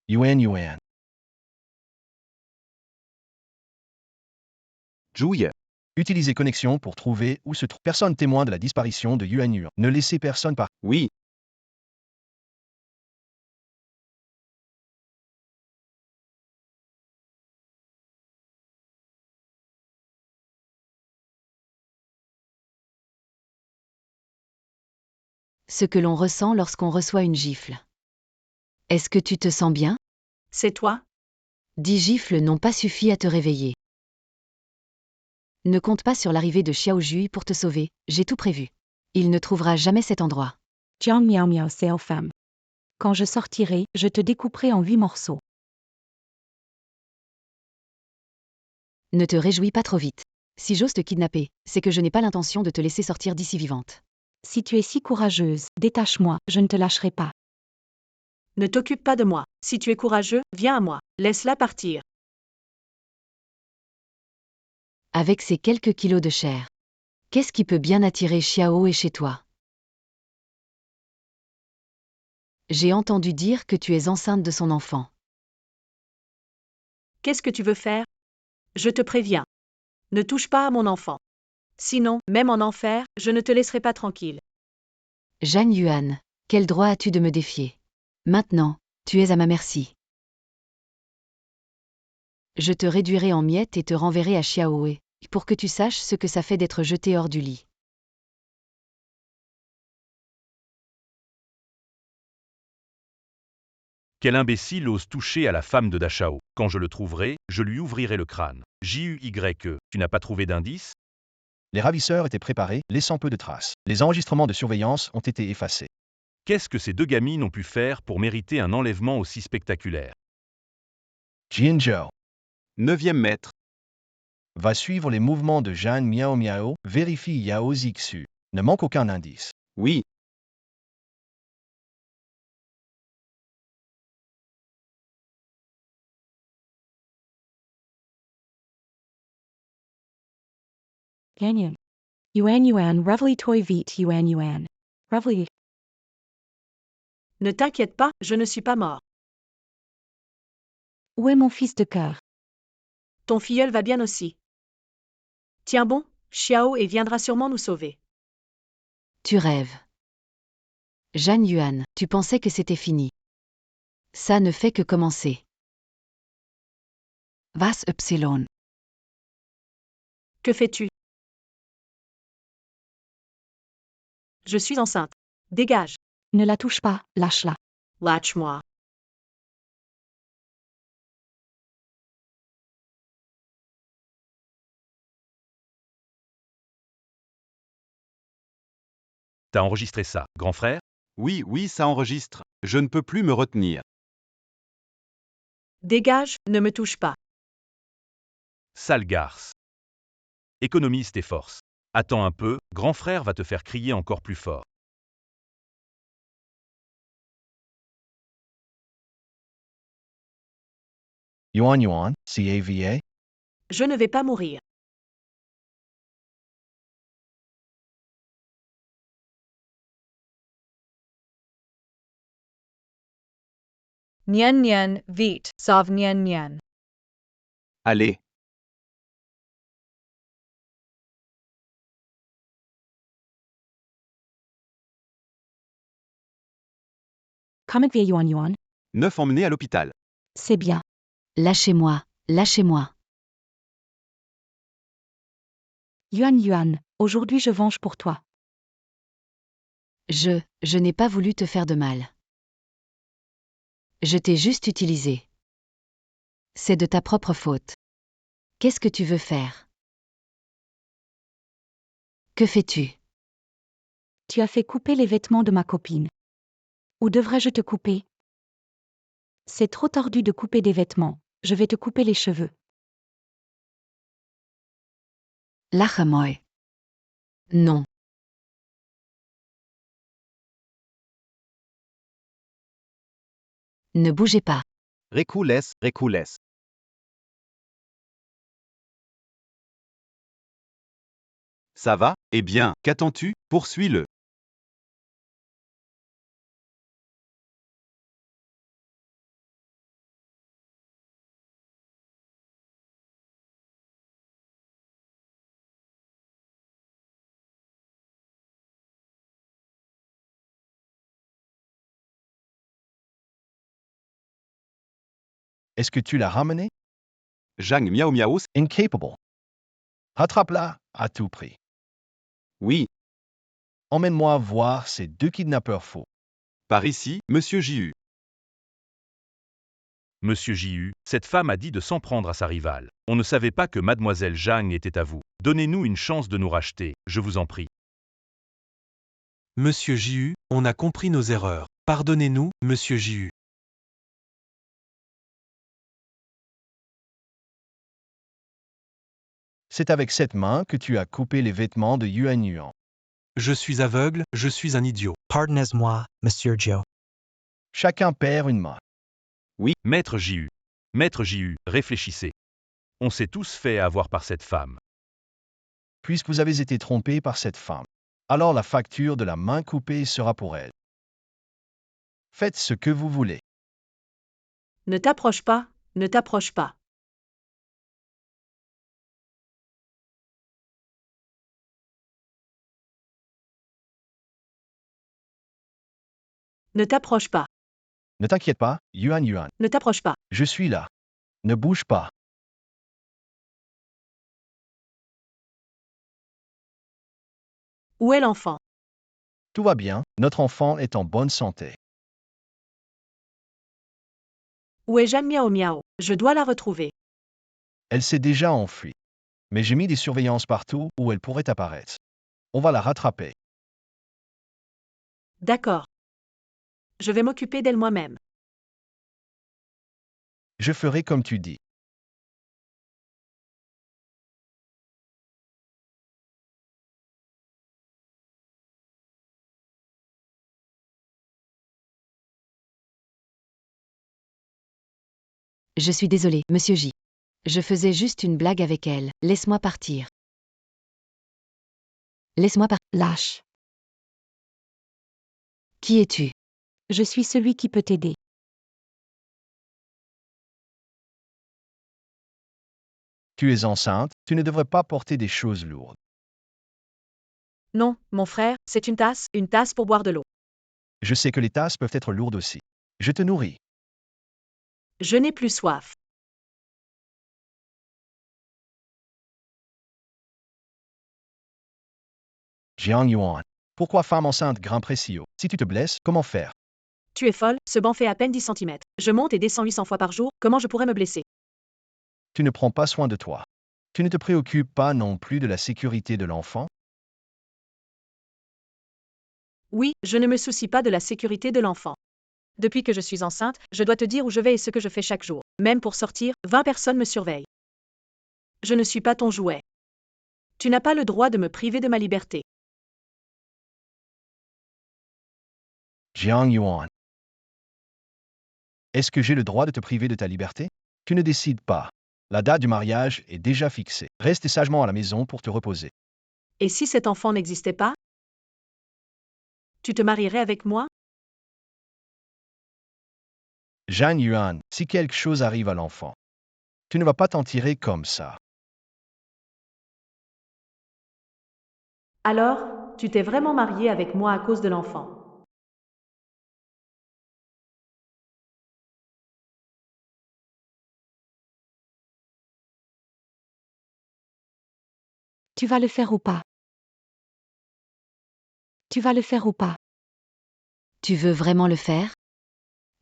Yuan Yuan. Jouille. Utilisez connexion pour trouver où se trouve personne témoin de la disparition de Yuan Yuan. Ne laissez personne par. Oui, ce que l'on ressent lorsqu'on reçoit une gifle. Est-ce que tu te sens bien? C'est toi? 10 gifles n'ont pas suffi à te réveiller. Ne compte pas sur l'arrivée de Xiao Jui pour te sauver, j'ai tout prévu. Il ne trouvera jamais cet endroit. Jiang Miao Miao c'est femme. Quand je sortirai, je te découperai en 8 morceaux. Ne te réjouis pas trop vite. Si j'ose te kidnapper, c'est que je n'ai pas l'intention de te laisser sortir d'ici vivante. Si tu es si courageuse, détache-moi, je ne te lâcherai pas. Ne t'occupe pas de moi. Si tu es courageux, viens à moi. Laisse-la partir. Avec ces quelques kilos de chair, qu'est-ce qui peut bien attirer Xiao et chez toi? J'ai entendu dire que tu es enceinte de son enfant. Qu'est-ce que tu veux faire? Je te préviens. Ne touche pas à mon enfant. Sinon, même en enfer, je ne te laisserai pas tranquille. Zhang Yuan, quel droit as-tu de me défier? Maintenant, tu es à ma merci. Je te réduirai en miettes et te renverrai à Xiaohe, pour que tu saches ce que ça fait d'être jeté hors du lit. Quel imbécile ose toucher à la femme de Dachao? Quand je le trouverai, je lui ouvrirai le crâne. JUYE, tu n'as pas trouvé d'indice? Les ravisseurs étaient préparés, laissant peu de traces. Les enregistrements de surveillance ont été effacés. Qu'est-ce que ces deux gamines ont pu faire pour mériter un enlèvement aussi spectaculaire? Jinzhou 9e maître. va suivre les mouvements de Zhang Miao Miao, vérifie Yao Zixu. Ne manque aucun indice. Oui. Yanyan. Yuan Yuan Revely Toi Vite Yuan Yuan. Revely. Ne t'inquiète pas, je ne suis pas mort. Où est mon fils de cœur? Ton filleul va bien aussi. Tiens bon, Xiao et viendra sûrement nous sauver. Tu rêves. Zhang Yuan, tu pensais que c'était fini. Ça ne fait que commencer. Was Epsilon. Que fais-tu? Je suis enceinte. Dégage. Ne la touche pas, lâche-la. Lâche-moi. T'as enregistré ça, grand frère? Oui, oui, ça enregistre. Je ne peux plus me retenir. Dégage, ne me touche pas. Sale garce. Économise tes forces. Attends un peu, grand frère va te faire crier encore plus fort. Yuan Yuan, CAVA. Je ne vais pas mourir. Nian Nian Vite Sav Nian Nian. Allez. Comment va Yuan Yuan? 9 emmenés à l'hôpital. C'est bien. Lâchez-moi, lâchez-moi. Yuan Yuan, aujourd'hui je venge pour toi. Je n'ai pas voulu te faire de mal. Je t'ai juste utilisé. C'est de ta propre faute. Qu'est-ce que tu veux faire? Que fais-tu? Tu as fait couper les vêtements de ma copine. Où devrais-je te couper? C'est trop tordu de couper des vêtements. Je vais te couper les cheveux. Lâche-moi. Non. Ne bougez pas. Recoules. Ça va? Eh bien, qu'attends-tu? Poursuis-le. Est-ce que tu l'as ramené? Zhang Miao Miao. Incapable. Rattrape-la à tout prix. Oui. Emmène-moi voir ces deux kidnappeurs faux. Par ici, monsieur J.U. Monsieur J.U., cette femme a dit de s'en prendre à sa rivale. On ne savait pas que mademoiselle Zhang était à vous. Donnez-nous une chance de nous racheter, je vous en prie. Monsieur J.U., on a compris nos erreurs. Pardonnez-nous, monsieur J.U. C'est avec cette main que tu as coupé les vêtements de Yuan Yuan. Je suis aveugle, je suis un idiot. Pardonnez-moi, Monsieur Joe. Chacun perd une main. Maître J.U. Maître J.U., réfléchissez. On s'est tous fait avoir par cette femme. Puisque vous avez été trompé par cette femme, alors la facture de la main coupée sera pour elle. Faites ce que vous voulez. Ne t'approche pas, ne t'approche pas. Ne t'approche pas, Ne t'inquiète pas, Yuan Yuan. ne t'approche pas. Je suis là. Ne bouge pas. Où est l'enfant? Tout va bien, notre enfant est en bonne santé. Où est Jeanne Miao Miao? Je dois la retrouver. Elle s'est déjà enfuie. Mais j'ai mis des surveillances partout où elle pourrait apparaître. On va la rattraper. D'accord. Je vais m'occuper d'elle moi-même. Je ferai comme tu dis. Je suis désolée, Monsieur J. Je faisais juste une blague avec elle. Laisse-moi partir. Laisse-moi partir. Lâche. Qui es-tu? Je suis celui qui peut t'aider. Tu es enceinte, tu ne devrais pas porter des choses lourdes. Non, mon frère, c'est une tasse pour boire de l'eau. Je sais que les tasses peuvent être lourdes aussi. Je te nourris. Je n'ai plus soif. Jiang Yuan. Pourquoi femme enceinte grimperait si haut? Si tu te blesses, comment faire? Tu es folle, ce banc fait à peine 10 cm. Je monte et descends 800 fois par jour, comment je pourrais me blesser? Tu ne prends pas soin de toi. Tu ne te préoccupes pas non plus de la sécurité de l'enfant? Oui, je ne me soucie pas de la sécurité de l'enfant. Depuis que je suis enceinte, je dois te dire où je vais et ce que je fais chaque jour. Même pour sortir, 20 personnes me surveillent. Je ne suis pas ton jouet. Tu n'as pas le droit de me priver de ma liberté. Jiang Yuan. Est-ce que j'ai le droit de te priver de ta liberté? Tu ne décides pas. La date du mariage est déjà fixée. Reste sagement à la maison pour te reposer. Et si cet enfant n'existait pas? Tu te marierais avec moi? Zhang Yuan, si quelque chose arrive à l'enfant, tu ne vas pas t'en tirer comme ça. Alors, tu t'es vraiment marié avec moi à cause de l'enfant. Tu vas le faire ou pas? Tu vas le faire ou pas? Tu veux vraiment le faire?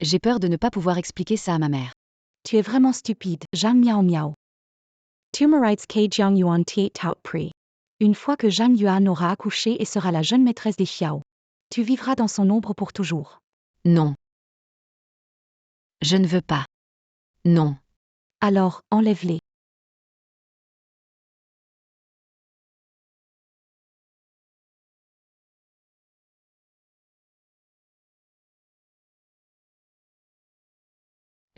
J'ai peur de ne pas pouvoir expliquer ça à ma mère. Tu es vraiment stupide, Zhang Miao Miao. Tumorites K Jiang Yuan T Tao Pri. Une fois que Zhang Yuan aura accouché et sera la jeune maîtresse des Xiao, tu vivras dans son ombre pour toujours. Non. Je ne veux pas. Non. Alors, enlève-les.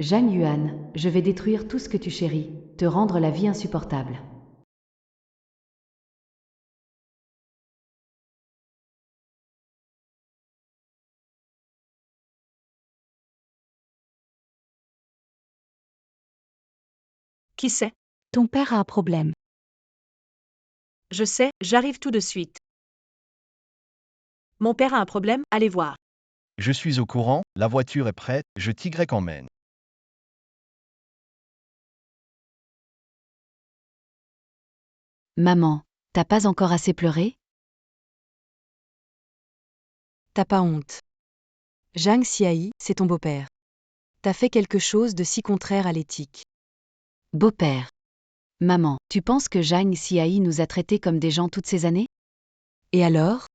Zhang Yuan, je vais détruire tout ce que tu chéris, te rendre la vie insupportable. Qui sait? Ton père a un problème. Je sais, j'arrive tout de suite. Mon père a un problème, allez voir. Je suis au courant, la voiture est prête, je t'y emmène. Maman, t'as pas encore assez pleuré? T'as pas honte. Zhang Xiayi, c'est ton beau-père. T'as fait quelque chose de si contraire à l'éthique. Beau-père. Maman, tu penses que Zhang Xiayi nous a traités comme des gens toutes ces années? Et alors?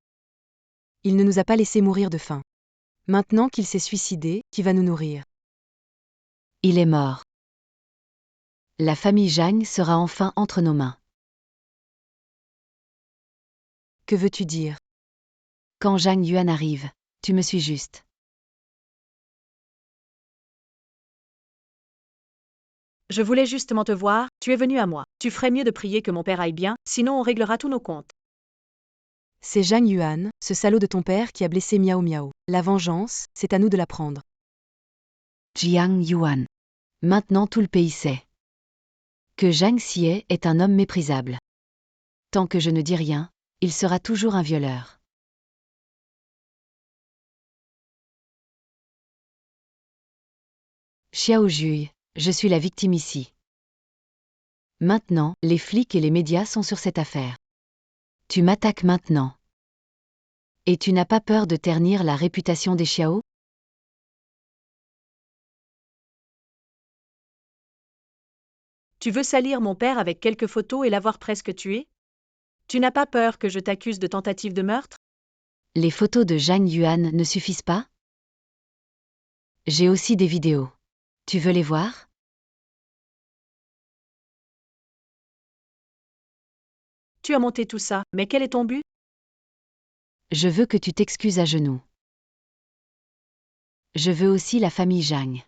Il ne nous a pas laissé mourir de faim. Maintenant qu'il s'est suicidé, qui va nous nourrir? Il est mort. La famille Zhang sera enfin entre nos mains. Que veux-tu dire? Quand Zhang Yuan arrive, tu me suis juste. Je voulais justement te voir, tu es venu à moi. Tu ferais mieux de prier que mon père aille bien, sinon on réglera tous nos comptes. C'est Zhang Yuan, ce salaud de ton père qui a blessé Miao Miao. La vengeance, c'est à nous de la prendre. Jiang Yuan. Maintenant tout le pays sait que Zhang Xie est un homme méprisable. Tant que je ne dis rien, il sera toujours un violeur. Xiao Jui, je suis la victime ici. Maintenant, les flics et les médias sont sur cette affaire. Tu m'attaques maintenant. Et tu n'as pas peur de ternir la réputation des Xiao? Tu veux salir mon père avec quelques photos et l'avoir presque tué? Tu n'as pas peur que je t'accuse de tentative de meurtre? Les photos de Zhang Yuan ne suffisent pas? J'ai aussi des vidéos. Tu veux les voir? Tu as monté tout ça, mais quel est ton but? Je veux que tu t'excuses à genoux. Je veux aussi la famille Zhang.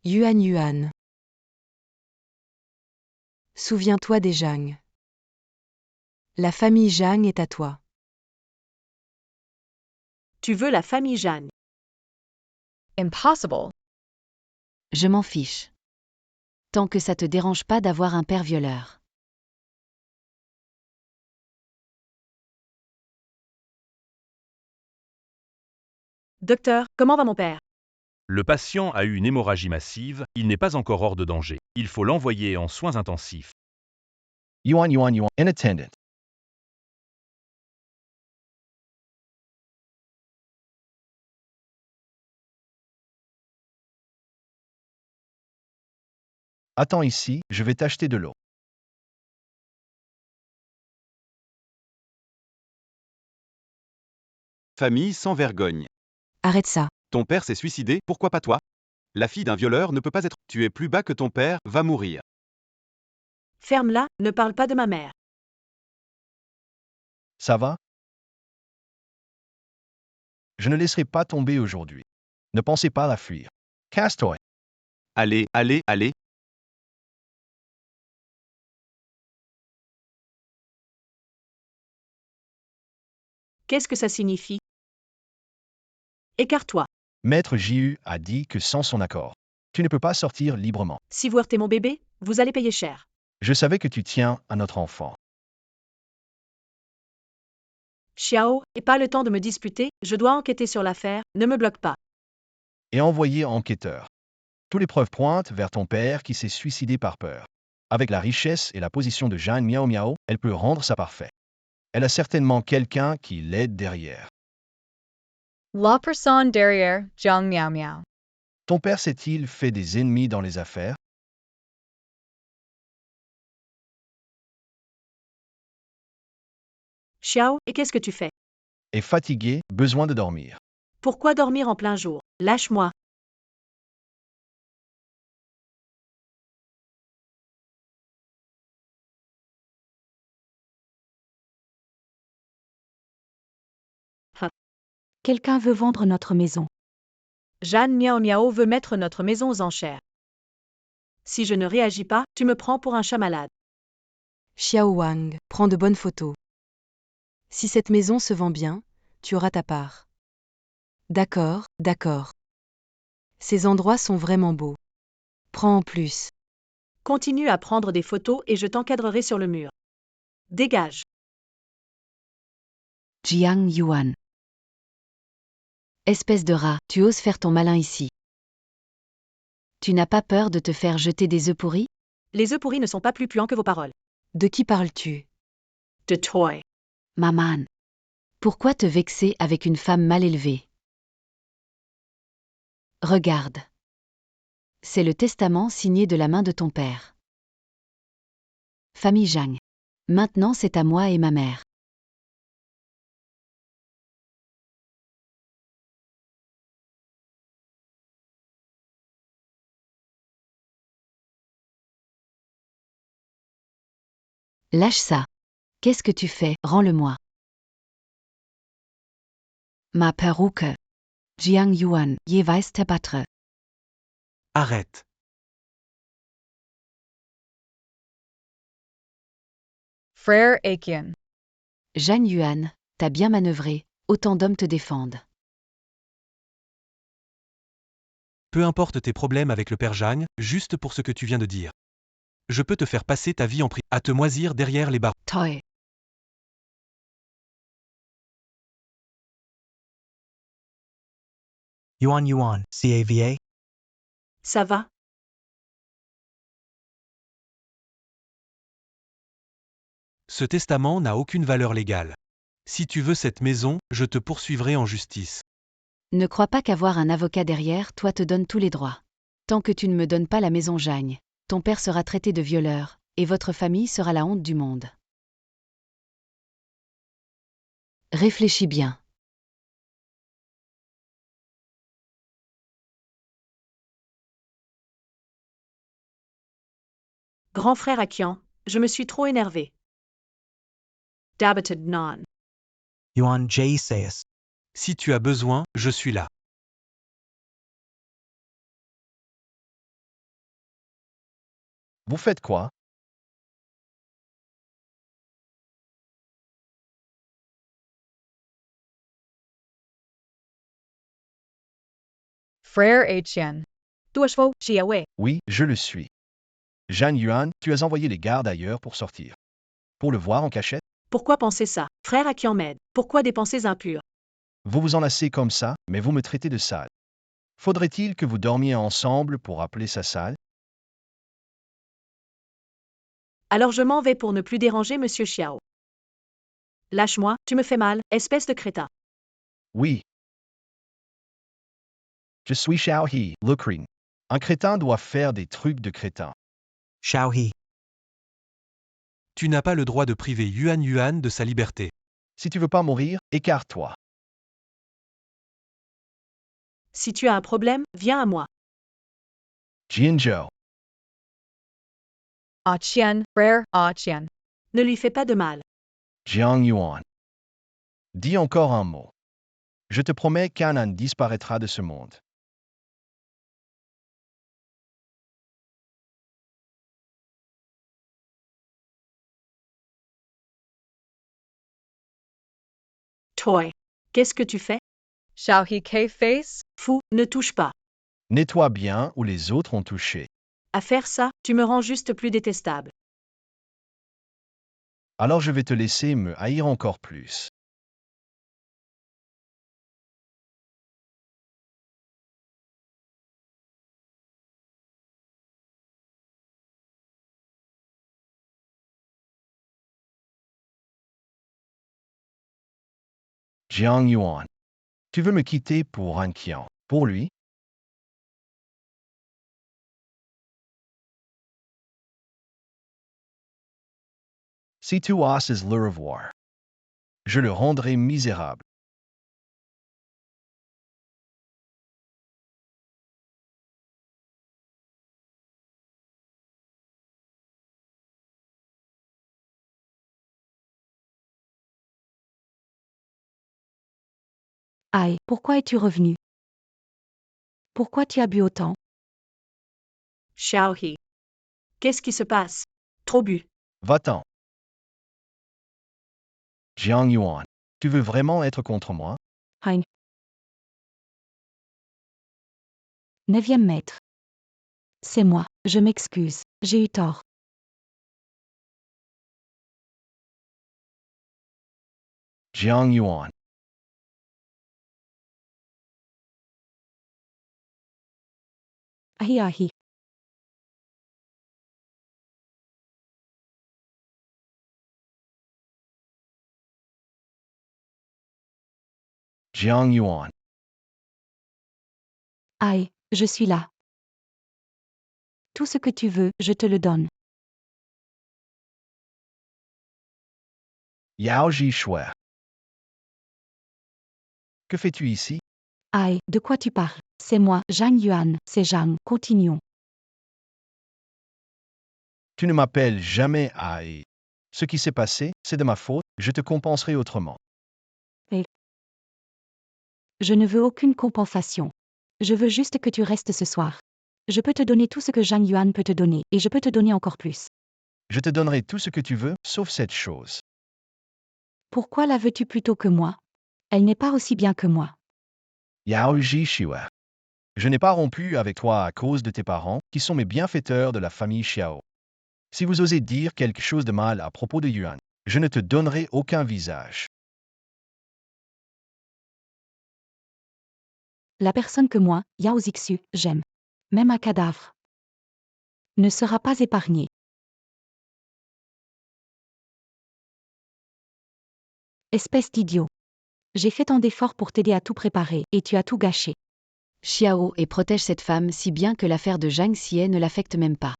Yuan. Souviens-toi des Zhang. La famille Zhang est à toi. Tu veux la famille Zhang. Impossible. Je m'en fiche. Tant que ça te dérange pas d'avoir un père violeur. Docteur, comment va mon père? Le patient a eu une hémorragie massive, il n'est pas encore hors de danger. Il faut l'envoyer en soins intensifs. Yuan, in attendant. Attends ici, je vais t'acheter de l'eau. Famille sans vergogne. Arrête ça. Ton père s'est suicidé, pourquoi pas toi? La fille d'un violeur ne peut pas être. Tu es plus bas que ton père, va mourir. Ferme-la, ne parle pas de ma mère. Ça va? Je ne laisserai pas tomber aujourd'hui. Ne pensez pas à la fuir. Casse-toi. Allez, allez, allez. Qu'est-ce que ça signifie? Écarte-toi. Maître Jiu a dit que sans son accord, tu ne peux pas sortir librement. Si vous heurtez mon bébé, vous allez payer cher. Je savais que tu tiens à notre enfant. Xiao, et pas le temps de me disputer, je dois enquêter sur l'affaire, ne me bloque pas. Et envoyer enquêteur. Toutes les preuves pointent vers ton père qui s'est suicidé par peur. Avec la richesse et la position de Zhang Miao Miao, elle peut rendre ça parfait. Elle a certainement quelqu'un qui l'aide derrière. La personne derrière Zhang Miao Miao. Ton père s'est-il fait des ennemis dans les affaires? Xiao, et qu'est-ce que tu fais? Est fatigué, besoin de dormir. Pourquoi dormir en plein jour? Lâche-moi. Quelqu'un veut vendre notre maison. Zhang Miao Miao veut mettre notre maison aux enchères. Si je ne réagis pas, tu me prends pour un chat malade. Xiao Wang, prends de bonnes photos. Si cette maison se vend bien, tu auras ta part. D'accord, d'accord. Ces endroits sont vraiment beaux. Prends en plus. Continue à prendre des photos et je t'encadrerai sur le mur. Dégage. Jiang Yuan. Espèce de rat, tu oses faire ton malin ici. Tu n'as pas peur de te faire jeter des œufs pourris? Les œufs pourris ne sont pas plus puants que vos paroles. De qui parles-tu? de Toy. Maman. Pourquoi te vexer avec une femme mal élevée? Regarde. C'est le testament signé de la main de ton père. Famille Zhang. Maintenant c'est à moi et ma mère. Lâche ça. Qu'est-ce que tu fais? Rends-le-moi. Ma perruque. Jiang Yuan, jeweils te battre. Arrête. Frère Aqian. Zhang Yuan, t'as bien manœuvré, autant d'hommes te défendent. Peu importe tes problèmes avec le père Zhang, juste pour ce que tu viens de dire. Je peux te faire passer ta vie en prison, à te moisir derrière les barreaux. Toi. Yuan Yuan, CAVA. Ça va? Ce testament n'a aucune valeur légale. Si tu veux cette maison, je te poursuivrai en justice. Ne crois pas qu'avoir un avocat derrière toi te donne tous les droits. Tant que tu ne me donnes pas la maison Zhang, ton père sera traité de violeur, et votre famille sera la honte du monde. Réfléchis bien. Grand frère Akian, je me suis trop énervé. Dabated non. Yuan J. Sayas. Si tu as besoin, je suis là. Vous faites quoi? Frère Aqian. Tuashvo, Chiawe. Oui, je le suis. Zhang Yuan, tu as envoyé les gardes ailleurs pour sortir. Pour le voir en cachette? Pourquoi penser ça? Frère Akian m'aide. Pourquoi des pensées impures? Vous vous enlacez comme ça, mais vous me traitez de sale. Faudrait-il que vous dormiez ensemble pour appeler ça sale? Alors je m'en vais pour ne plus déranger Monsieur Xiao. Lâche-moi, tu me fais mal, espèce de crétin. Oui. Je suis Xiao He, le crine. Un crétin doit faire des trucs de crétin. Xiao He. Tu n'as pas le droit de priver Yuan Yuan de sa liberté. Si tu veux pas mourir, écarte-toi. Si tu as un problème, viens à moi. Jianzhou. Aqian. Frère Aqian. Ne lui fais pas de mal. Jiang Yuan. Dis encore un mot. Je te promets qu'Anan disparaîtra de ce monde. Toy. Qu'est-ce que tu fais? Shall he face? Fou, ne touche pas. Nettoie bien où les autres ont touché. À faire ça, tu me rends juste plus détestable. Alors je vais te laisser me haïr encore plus. Jiang Yuan. Tu veux me quitter pour un Qian. Pour lui? Si tu oses le revoir, je le rendrai misérable. Aïe, pourquoi es-tu revenu? Pourquoi tu as bu autant? Xiao He. Qu'est-ce qui se passe? Trop bu. Va-t'en. Jiang Yuan. Tu veux vraiment être contre moi? Hein. 9e maître. C'est moi, je m'excuse, j'ai eu tort. Jiang Yuan. Ahi ahi. Jiang Yuan. Aïe, je suis là. Tout ce que tu veux, je te le donne. Yao Ji Shui. Que fais-tu ici? Aïe, de quoi tu parles? C'est moi, Zhang Yuan, c'est Zhang, continuons. Tu ne m'appelles jamais Ai. Ce qui s'est passé, c'est de ma faute, je te compenserai autrement. Je ne veux aucune compensation. Je veux juste que tu restes ce soir. Je peux te donner tout ce que Zhang Yuan peut te donner, et je peux te donner encore plus. Je te donnerai tout ce que tu veux, sauf cette chose. Pourquoi la veux-tu plutôt que moi? Elle n'est pas aussi bien que moi. Yao Ji Shui. Je n'ai pas rompu avec toi à cause de tes parents, qui sont mes bienfaiteurs de la famille Xiao. Si vous osez dire quelque chose de mal à propos de Yuan, je ne te donnerai aucun visage. La personne que moi, Yao Zixu, j'aime. Même un cadavre. Ne sera pas épargné. Espèce d'idiot. J'ai fait tant d'efforts pour t'aider à tout préparer, et tu as tout gâché. Xiao et protège cette femme si bien que l'affaire de Zhang Xie ne l'affecte même pas.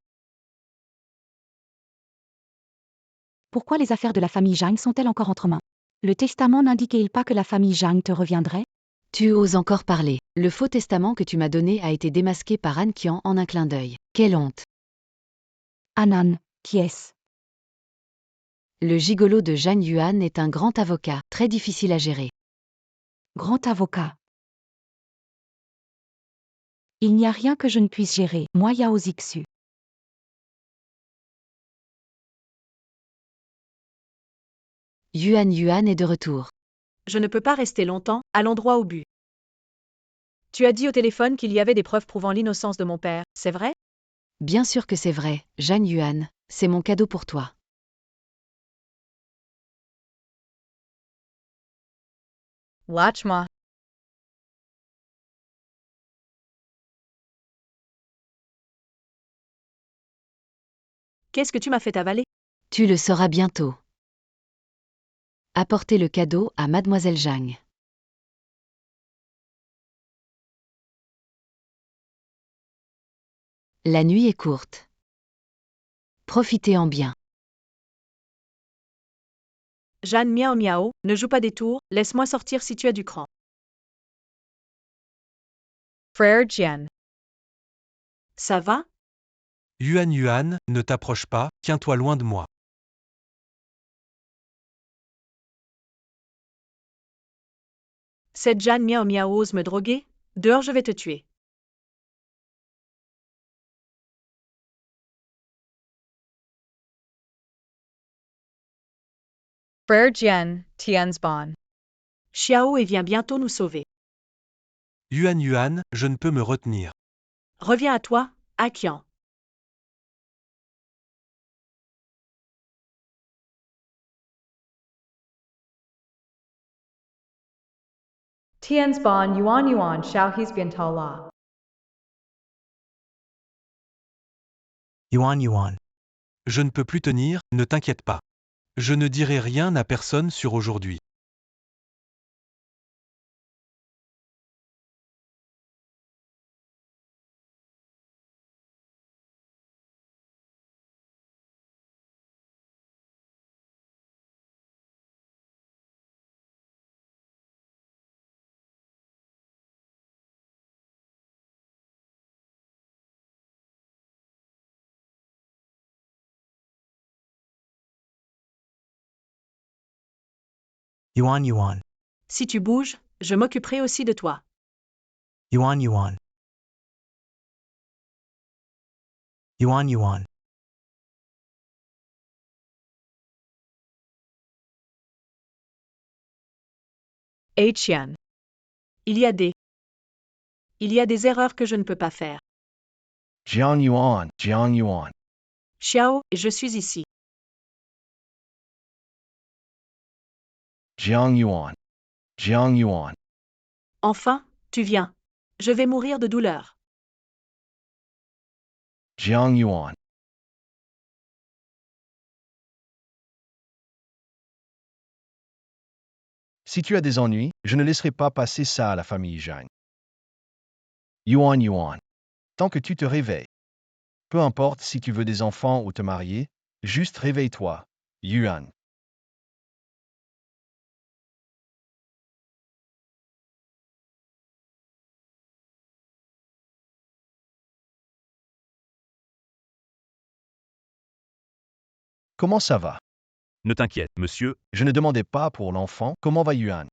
Pourquoi les affaires de la famille Zhang sont-elles encore entre mains? Le testament n'indiquait-il pas que la famille Zhang te reviendrait? Tu oses encore parler. Le faux testament que tu m'as donné a été démasqué par Han Qian en un clin d'œil. Quelle honte! Anan, qui est-ce? Le gigolo de Zhang Yuan est un grand avocat, très difficile à gérer. Grand avocat. Il n'y a rien que je ne puisse gérer, moi Yao Zixu. Yuan est de retour. Je ne peux pas rester longtemps, allons droit au but. Tu as dit au téléphone qu'il y avait des preuves prouvant l'innocence de mon père, c'est vrai? Bien sûr que c'est vrai, Zhang Yuan, c'est mon cadeau pour toi. Lachma. Qu'est-ce que tu m'as fait avaler? Tu le sauras bientôt. Apportez le cadeau à Mademoiselle Zhang. La nuit est courte. Profitez-en bien. Jeanne miao miao, ne joue pas des tours, laisse-moi sortir si tu as du cran. Frère Jian. Ça va? Yuan, ne t'approche pas, tiens-toi loin de moi. Cette Jeanne miao miao ose me droguer? Dehors je vais te tuer. Frère Jian, Tianzban. Xiao et vient bientôt nous sauver. Yuan, je ne peux me retenir. Reviens à toi, Akian. Tianzban Yuan Shao He's Bientala. Yuan. Je ne peux plus tenir, ne t'inquiète pas. Je ne dirai rien à personne sur aujourd'hui. Yuan. Si tu bouges, je m'occuperai aussi de toi. Yuan. Qian. Il y a des erreurs que je ne peux pas faire. Jiang Yuan. Xiao, et je suis ici. Jiang Yuan. Enfin, tu viens. Je vais mourir de douleur. Jiang Yuan. Si tu as des ennuis, je ne laisserai pas passer ça à la famille Zhang. Yuan Yuan. Tant que tu te réveilles. Peu importe si tu veux des enfants ou te marier, juste réveille-toi. Yuan. Comment ça va? Ne t'inquiète, monsieur. Je ne demandais pas pour l'enfant. Comment va Yuan?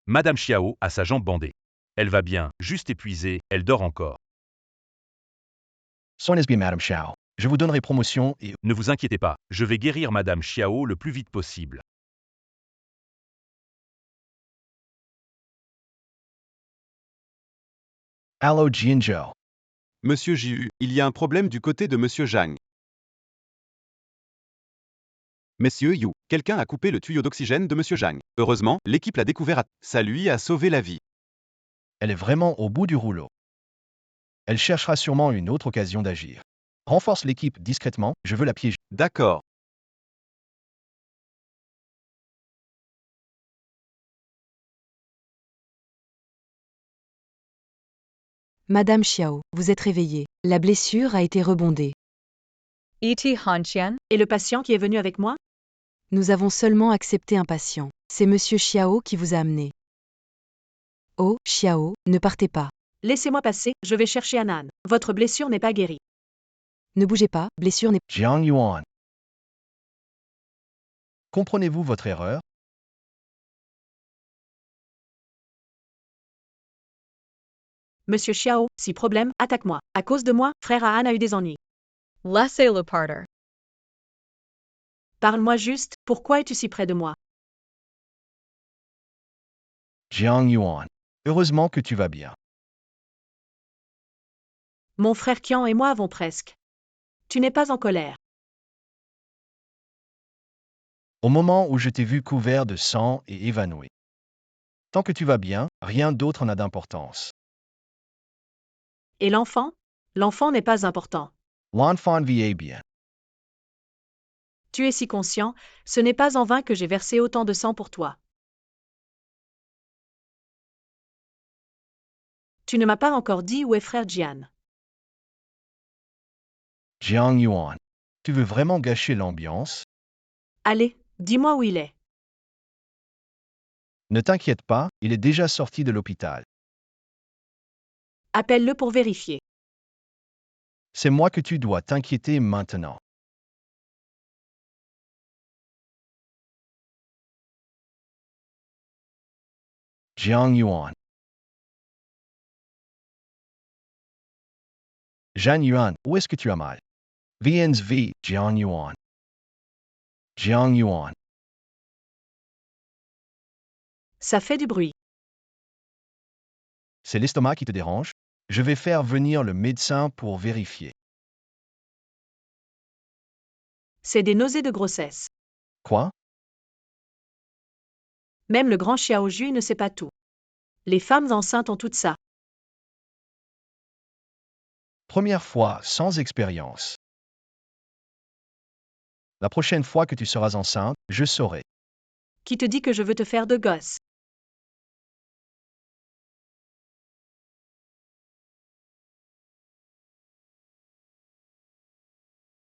Madame Xiao a sa jambe bandée. Elle va bien, juste épuisée, elle dort encore. Soignes bien Madame Xiao. Je vous donnerai promotion et... Ne vous inquiétez pas, je vais guérir Madame Xiao le plus vite possible. Allo Jianzhou. Monsieur Jiu, il y a un problème du côté de Monsieur Zhang. Messieurs Yu, quelqu'un a coupé le tuyau d'oxygène de Monsieur Zhang. Heureusement, l'équipe l'a découvert. Ça lui a sauvé la vie. Elle est vraiment au bout du rouleau. Elle cherchera sûrement une autre occasion d'agir. Renforce l'équipe discrètement, je veux la piéger. D'accord. Madame Xiao, vous êtes réveillée. La blessure a été rebondée. E.T. Hanxian, Et le patient qui est venu avec moi? Nous avons seulement accepté un patient. C'est Monsieur Xiao qui vous a amené. Oh, Xiao, ne partez pas. Laissez-moi passer, je vais chercher Anan. Votre blessure n'est pas guérie. Ne bougez pas, blessure n'est... Jiang Yuan. Comprenez-vous votre erreur? Monsieur Xiao, si problème, attaque-moi. À cause de moi, frère Ahan a eu des ennuis. laissez-le partir. Parle-moi juste, pourquoi es-tu si près de moi? Jiang Yuan. Heureusement que tu vas bien. Mon frère Qian et moi avons presque. Tu n'es pas en colère. Au moment où je t'ai vu couvert de sang et évanoui. Tant que tu vas bien, rien d'autre n'a d'importance. Et l'enfant? L'enfant n'est pas important. L'enfant vit bien. Tu es si conscient, ce n'est pas en vain que j'ai versé autant de sang pour toi. Tu ne m'as pas encore dit où est frère Jian. Jiang Yuan. Tu veux vraiment gâcher l'ambiance? Allez, dis-moi où il est. Ne t'inquiète pas, il est déjà sorti de l'hôpital. Appelle-le pour vérifier. C'est moi que tu dois t'inquiéter maintenant. Jiang Yuan. Zhang Yuan, où est-ce que tu as mal? VNSV, Jiang Yuan. Jiang Yuan. Ça fait du bruit. C'est l'estomac qui te dérange? Je vais faire venir le médecin pour vérifier. C'est des nausées de grossesse. Quoi? Même le grand Xiao Ju ne sait pas tout. Les femmes enceintes ont tout ça. Première fois sans expérience. La prochaine fois que tu seras enceinte, je saurai. Qui te dit que je veux te faire de gosses?